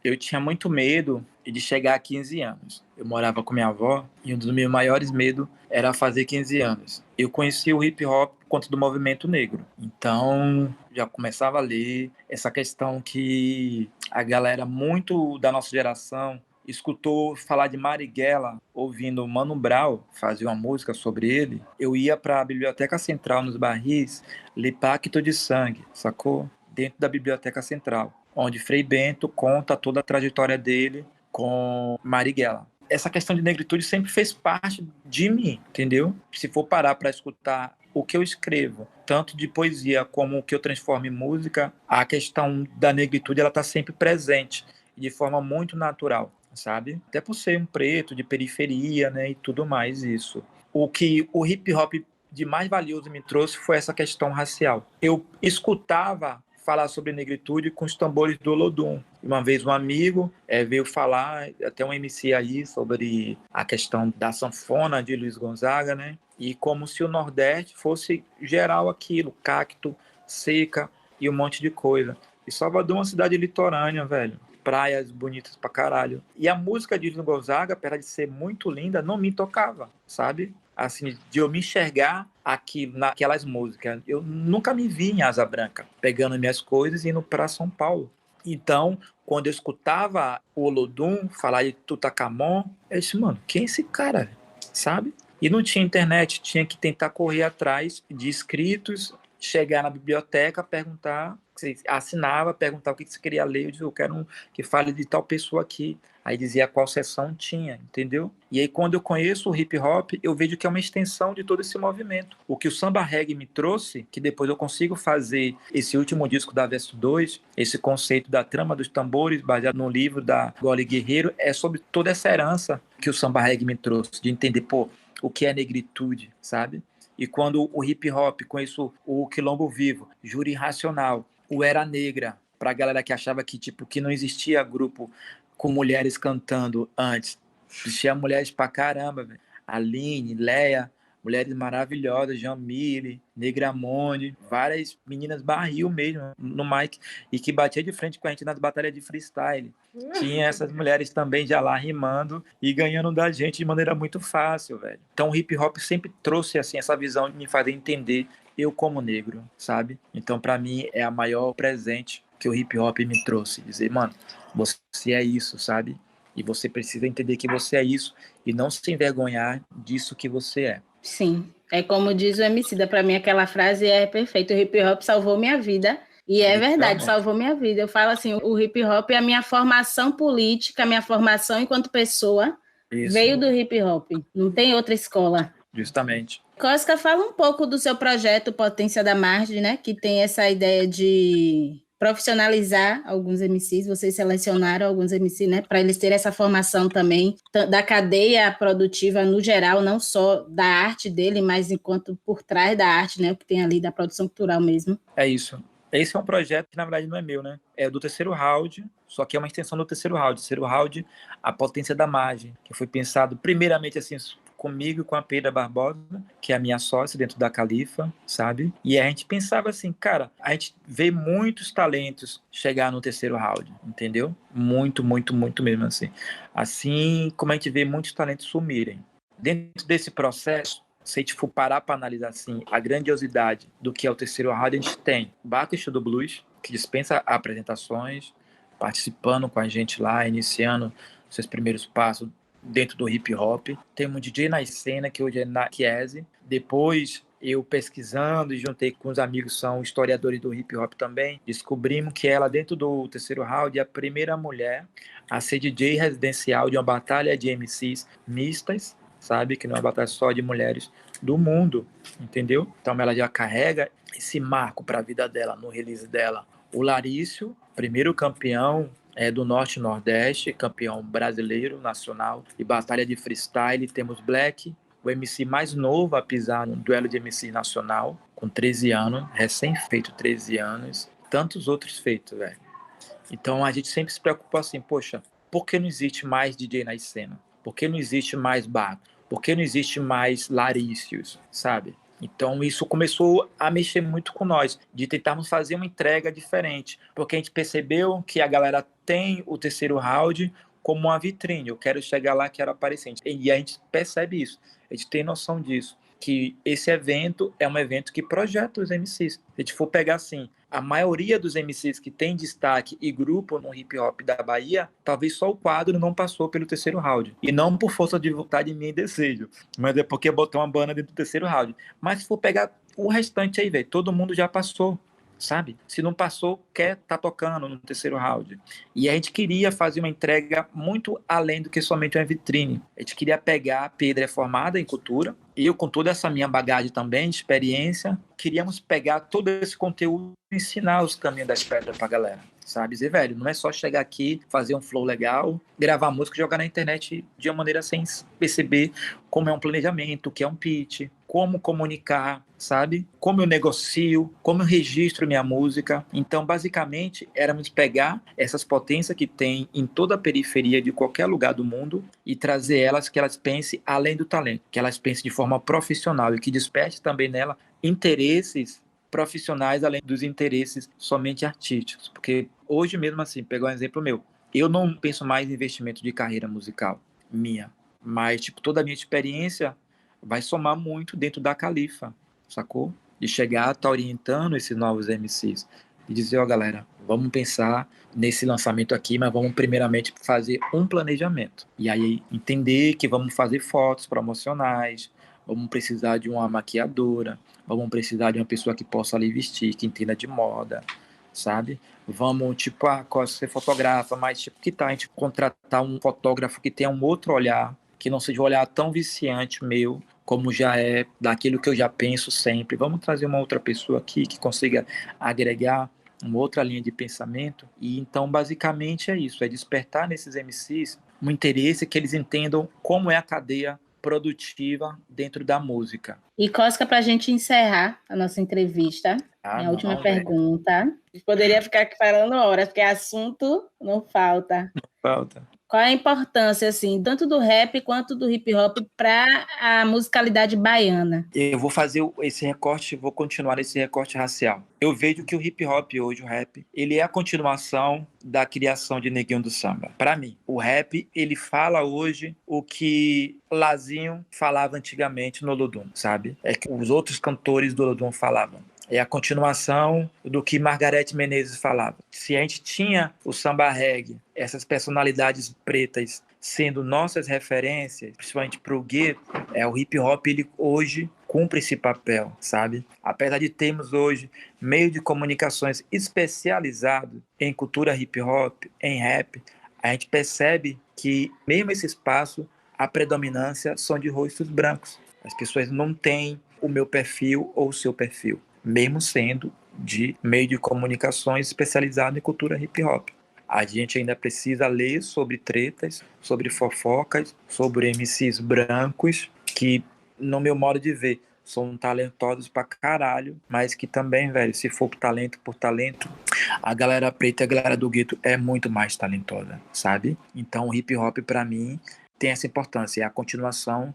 eu tinha muito medo de chegar a 15 anos. Eu morava com minha avó e um dos meus maiores medos era fazer 15 anos. Eu conheci o hip hop por conta do movimento negro. Então, já começava a ler essa questão que a galera muito da nossa geração escutou falar de Marighella, ouvindo Mano Brown fazer uma música sobre ele. Eu ia para a Biblioteca Central, nos Barris, ler Pacto de Sangue, sacou? Dentro da Biblioteca Central, onde Frei Bento conta toda a trajetória dele com Marighella. Essa questão de negritude sempre fez parte de mim, entendeu? Se for parar para escutar o que eu escrevo, tanto de poesia como o que eu transformo em música, a questão da negritude ela está sempre presente, de forma muito natural, sabe? Até por ser um preto de periferia, né, e tudo mais isso. O que o hip hop de mais valioso me trouxe foi essa questão racial. Eu escutava falar sobre negritude com os tambores do Olodum. Uma vez um amigo veio falar, até um MC aí, sobre a questão da sanfona de Luiz Gonzaga, né? E como se o Nordeste fosse geral aquilo, cacto, seca e um monte de coisa. E Salvador é uma cidade litorânea, velho. Praias bonitas pra caralho. E a música de Luiz Gonzaga, apesar de ser muito linda, não me tocava, sabe? Assim, de eu me enxergar aqui naquelas músicas. Eu nunca me vi em Asa Branca, pegando minhas coisas e indo para São Paulo. Então, quando eu escutava o Olodum falar de Tutankhamon, eu disse, mano, quem é esse cara? Sabe? E não tinha internet, tinha que tentar correr atrás de escritos, chegar na biblioteca, perguntar Você assinava, perguntava o que você queria ler, eu dizia, eu quero que fale de tal pessoa aqui. Aí dizia qual sessão tinha, entendeu? E aí quando eu conheço o hip hop, eu vejo que é uma extensão de todo esse movimento. O que o samba reggae me trouxe, que depois eu consigo fazer esse último disco da Verso 2, esse conceito da trama dos tambores, baseado no livro da Goli Guerreiro, é sobre toda essa herança que o samba reggae me trouxe, de entender, pô, o que é negritude, sabe? E quando o hip hop, conheço o Quilombo Vivo, Júri Racional, o Era Negra, pra galera que achava que, tipo, que não existia grupo com mulheres cantando antes. Existia mulheres pra caramba, velho. Aline, Leia, mulheres maravilhosas, Jamile, Negramonde, várias meninas barril mesmo no mic e que batia de frente com a gente nas batalhas de freestyle. Tinha essas mulheres também já lá rimando e ganhando da gente de maneira muito fácil, velho. Então o hip hop sempre trouxe assim essa visão de me fazer entender eu como negro, sabe? Então para mim é a maior presente que o hip hop me trouxe, dizer, mano, você é isso, sabe? E você precisa entender que você é isso e não se envergonhar disso que você é. Sim, é como diz o Emicida, para mim aquela frase é perfeita, o hip hop salvou minha vida, e é verdade, salvou minha vida. Eu falo assim, o hip hop é a minha formação política, a minha formação enquanto pessoa, veio do hip hop, não tem outra escola. Justamente. Cosca, fala um pouco do seu projeto Potência da Margem, né, que tem essa ideia de profissionalizar alguns MCs, vocês selecionaram alguns MCs, né, para eles terem essa formação também da cadeia produtiva no geral, não só da arte dele, mas enquanto por trás da arte, né, o que tem ali da produção cultural mesmo. É isso. Esse é um projeto que, na verdade, não é meu, né? É do Terceiro Round, só que é uma extensão do Terceiro Round. Terceiro Round, a Potência da Margem, que foi pensado primeiramente assim comigo e com a Pedra Barbosa, que é a minha sócia dentro da Califa, sabe? E a gente pensava assim, cara, a gente vê muitos talentos chegar no Terceiro Round, entendeu? Muito, muito, muito mesmo assim. Assim como a gente vê muitos talentos sumirem. Dentro desse processo, se a gente for parar para analisar assim, a grandiosidade do que é o Terceiro Round, a gente tem Baco do Blues, que dispensa apresentações, participando com a gente lá, iniciando seus primeiros passos dentro do hip hop. Temos o DJ Naicena, que hoje é na Chiesi. Depois, eu pesquisando e juntei com os amigos que são historiadores do hip hop também, descobrimos que ela, dentro do Terceiro Round, é a primeira mulher a ser DJ residencial de uma batalha de MCs mistas, sabe? Que não é uma batalha só de mulheres do mundo, entendeu? Então ela já carrega esse marco para a vida dela, no release dela. O Larício, primeiro campeão do Norte e Nordeste, campeão brasileiro, nacional, e batalha de freestyle. Temos Black, o MC mais novo a pisar no duelo de MC nacional, com 13 anos, recém-feito 13 anos. Tantos outros feitos, velho. Então a gente sempre se preocupa assim, poxa, por que não existe mais DJ na cena? Por que não existe mais Baco? Por que não existe mais Larícios, sabe? Então isso começou a mexer muito com nós, de tentarmos fazer uma entrega diferente, porque a gente percebeu que a galera tem o Terceiro Round como uma vitrine, eu quero chegar lá, quero aparecer. E a gente percebe isso, a gente tem noção disso, que esse evento é um evento que projeta os MCs. Se a gente for pegar assim, a maioria dos MCs que tem destaque e grupo no hip hop da Bahia, talvez só o quadro não passou pelo Terceiro Round. E não por força de vontade minha e desejo, mas é porque botou uma banda dentro do Terceiro Round. Mas se for pegar o restante aí, velho, todo mundo já passou, sabe? Se não passou, quer tá tocando no Terceiro Round. E a gente queria fazer uma entrega muito além do que somente uma vitrine. A gente queria pegar, a Pedra é formada em cultura, eu com toda essa minha bagagem também, experiência, queríamos pegar todo esse conteúdo e ensinar os caminhos das pedras pra galera, sabe? Dizer, velho, não é só chegar aqui, fazer um flow legal, gravar música e jogar na internet de uma maneira sem perceber como é um planejamento, o que é um pitch, como comunicar, sabe? Como eu negocio, como eu registro minha música. Então, basicamente, éramos pegar essas potências que tem em toda a periferia de qualquer lugar do mundo e trazer elas, que elas pensem além do talento, que elas pensem de forma profissional e que desperte também nela interesses profissionais além dos interesses somente artísticos. Porque hoje mesmo assim, pegar um exemplo meu, eu não penso mais em investimento de carreira musical minha, mas tipo, toda a minha experiência vai somar muito dentro da Califa, sacou? De chegar, tá orientando esses novos MCs e dizer, ó, galera, vamos pensar nesse lançamento aqui, mas vamos primeiramente fazer um planejamento. E aí entender que vamos fazer fotos promocionais, vamos precisar de uma maquiadora, vamos precisar de uma pessoa que possa ali vestir, que entenda de moda, sabe? Vamos, tipo, você fotografa, mas tipo, que tal a gente contratar um fotógrafo que tenha um outro olhar, que não seja um olhar tão viciante meu, como já é daquilo que eu já penso sempre. Vamos trazer uma outra pessoa aqui que consiga agregar uma outra linha de pensamento. E então, basicamente, é isso, é despertar nesses MCs um interesse que eles entendam como é a cadeia produtiva dentro da música. E Cosca, para a gente encerrar a nossa entrevista, minha última pergunta. A gente poderia ficar aqui falando horas, porque assunto não falta. Falta. Qual é a importância, assim, tanto do rap quanto do hip hop para a musicalidade baiana? Eu vou fazer esse recorte, vou continuar esse recorte racial. Eu vejo que o hip hop hoje, o rap, ele é a continuação da criação de Neguinho do Samba. Para mim, o rap, ele fala hoje o que Lazinho falava antigamente no Olodum, sabe? É que os outros cantores do Olodum falavam. É a continuação do que Margareth Menezes falava. Se a gente tinha o samba reggae, essas personalidades pretas sendo nossas referências, principalmente para o gueto, o hip hop ele hoje cumpre esse papel, sabe? Apesar de termos hoje meio de comunicações especializado em cultura hip hop, em rap, a gente percebe que mesmo esse espaço, a predominância são de rostos brancos. As pessoas não têm o meu perfil ou o seu perfil, mesmo sendo de meio de comunicações especializado em cultura hip hop. A gente ainda precisa ler sobre tretas, sobre fofocas, sobre MCs brancos, que, no meu modo de ver, são talentosos pra caralho, mas que também, velho, se for por talento, a galera preta e a galera do gueto é muito mais talentosa, sabe? Então o hip hop, pra mim, tem essa importância, é a continuação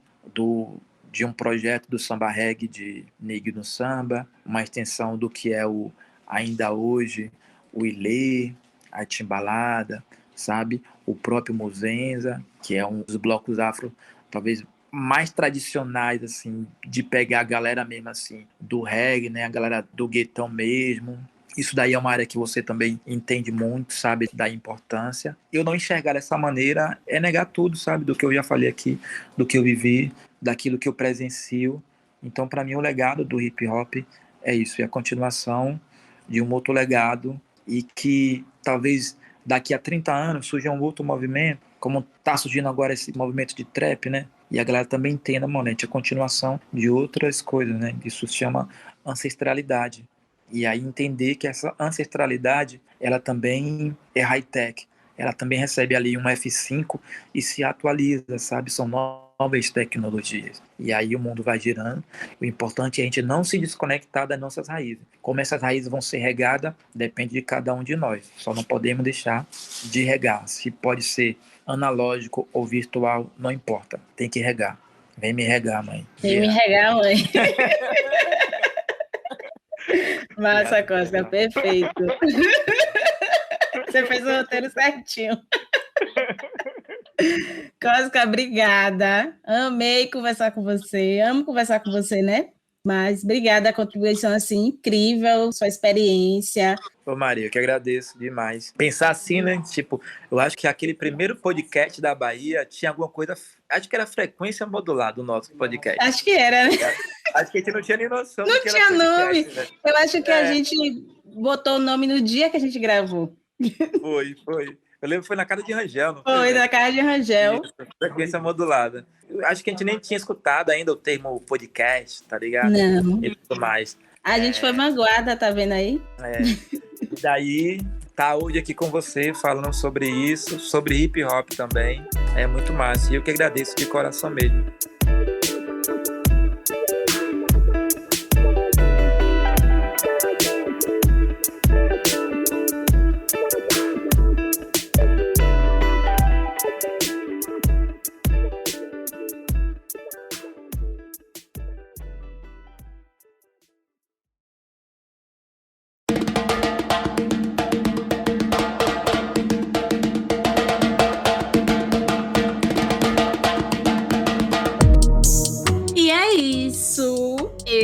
de um projeto do samba reggae de Neguinho do Samba, uma extensão do que é o ainda hoje o Ilê, a Timbalada, sabe? O próprio Mozenza, que é um dos blocos afro talvez mais tradicionais, assim, de pegar a galera mesmo, assim, do reggae, né? A galera do guetão mesmo. Isso daí é uma área que você também entende muito, sabe? Da importância. Eu não enxergar dessa maneira é negar tudo, sabe? Do que eu já falei aqui, do que eu vivi, daquilo que eu presencio. Então, para mim, o legado do hip hop é isso, é a continuação de um outro legado e que talvez daqui a 30 anos surja um outro movimento, como está surgindo agora esse movimento de trap, né? E a galera também entenda, mano, a continuação de outras coisas, né? Isso se chama ancestralidade. E aí entender que essa ancestralidade, ela também é high-tech. Ela também recebe ali um F5 e se atualiza, sabe? São novas tecnologias. E aí o mundo vai girando. O importante é a gente não se desconectar das nossas raízes. Como essas raízes vão ser regadas, depende de cada um de nós. Só não podemos deixar de regar. Se pode ser analógico ou virtual, não importa. Tem que regar. Vem me regar, mãe. Vem me regar, mãe. Massa, Cosca, perfeito. Você fez o roteiro certinho. Cosca, obrigada. Amei conversar com você. Amo conversar com você, né? Mas obrigada, a contribuição assim incrível, sua experiência. Ô Maria, eu que agradeço demais. Pensar assim, né? Tipo, eu acho que aquele primeiro podcast da Bahia tinha alguma coisa. Acho que era frequência modulada do nosso podcast. Acho que era, né? Acho que a gente não tinha nem noção. Não do que tinha era nome. né? Eu acho que a gente botou o nome no dia que a gente gravou. Foi. Eu lembro que foi na casa de Rangel, não foi? Foi, na casa de Rangel. Isso, frequência modulada. Eu acho que a gente nem tinha escutado ainda o termo podcast, tá ligado? Não. E tudo mais. A gente foi vanguarda, tá vendo aí? E daí, tá hoje aqui com você, falando sobre isso, sobre hip hop também. É muito massa. E eu que agradeço de coração mesmo.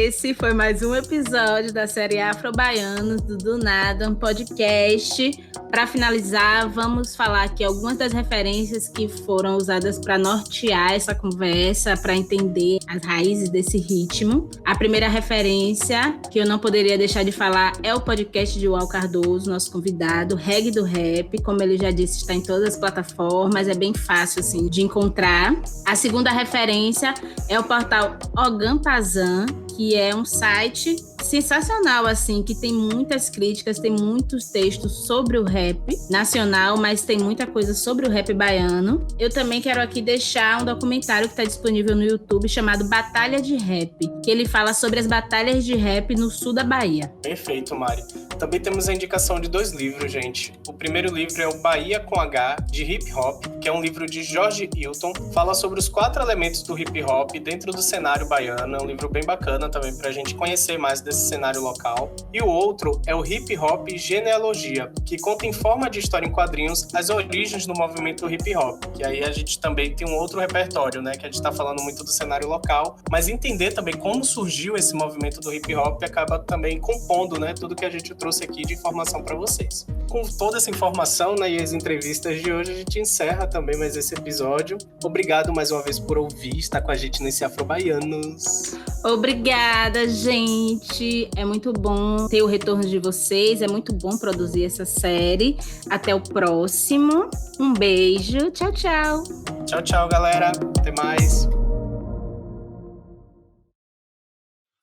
esse foi mais um episódio da série Afro-Baianos do Nada, um podcast. Para finalizar, vamos falar aqui algumas das referências que foram usadas para nortear essa conversa, para entender as raízes desse ritmo. A primeira referência que eu não poderia deixar de falar é o podcast de Uau Cardoso, nosso convidado, Reggae do Rap. Como ele já disse, está em todas as plataformas, é bem fácil assim, de encontrar. A segunda referência é o portal Ogampazan, que é um site sensacional, assim, que tem muitas críticas, tem muitos textos sobre o rap nacional, mas tem muita coisa sobre o rap baiano. Eu também quero aqui deixar um documentário que está disponível no YouTube chamado Batalha de Rap, que ele fala sobre as batalhas de rap no sul da Bahia. Perfeito, Mari. Também temos a indicação de 2 livros, gente. O primeiro livro é o Bahia com H, de Hip Hop, que é um livro de Jorge Hilton. Fala sobre os 4 elementos do hip hop dentro do cenário baiano. É um livro bem bacana também para a gente conhecer mais desse cenário local. E o outro é o Hip Hop Genealogia, que conta em forma de história em quadrinhos as origens do movimento hip hop. Que aí a gente também tem um outro repertório, né? Que a gente está falando muito do cenário local, mas entender também como surgiu esse movimento do hip hop acaba também compondo, né? Tudo que a gente trouxe aqui de informação para vocês. Com toda essa informação, né, e as entrevistas de hoje, a gente encerra também mais esse episódio. Obrigado mais uma vez por ouvir, estar com a gente nesse Afro-Baianos. Obrigada, gente. É muito bom ter o retorno de vocês. É muito bom produzir essa série. Até o próximo. Um beijo. Tchau, tchau. Tchau, tchau, galera. Até mais.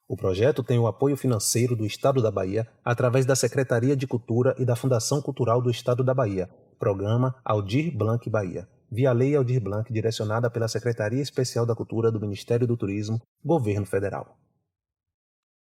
O projeto tem o apoio financeiro do Estado da Bahia através da Secretaria de Cultura e da Fundação Cultural do Estado da Bahia, Programa Aldir Blanc Bahia, via Lei Aldir Blanc, direcionada pela Secretaria Especial da Cultura do Ministério do Turismo, Governo Federal.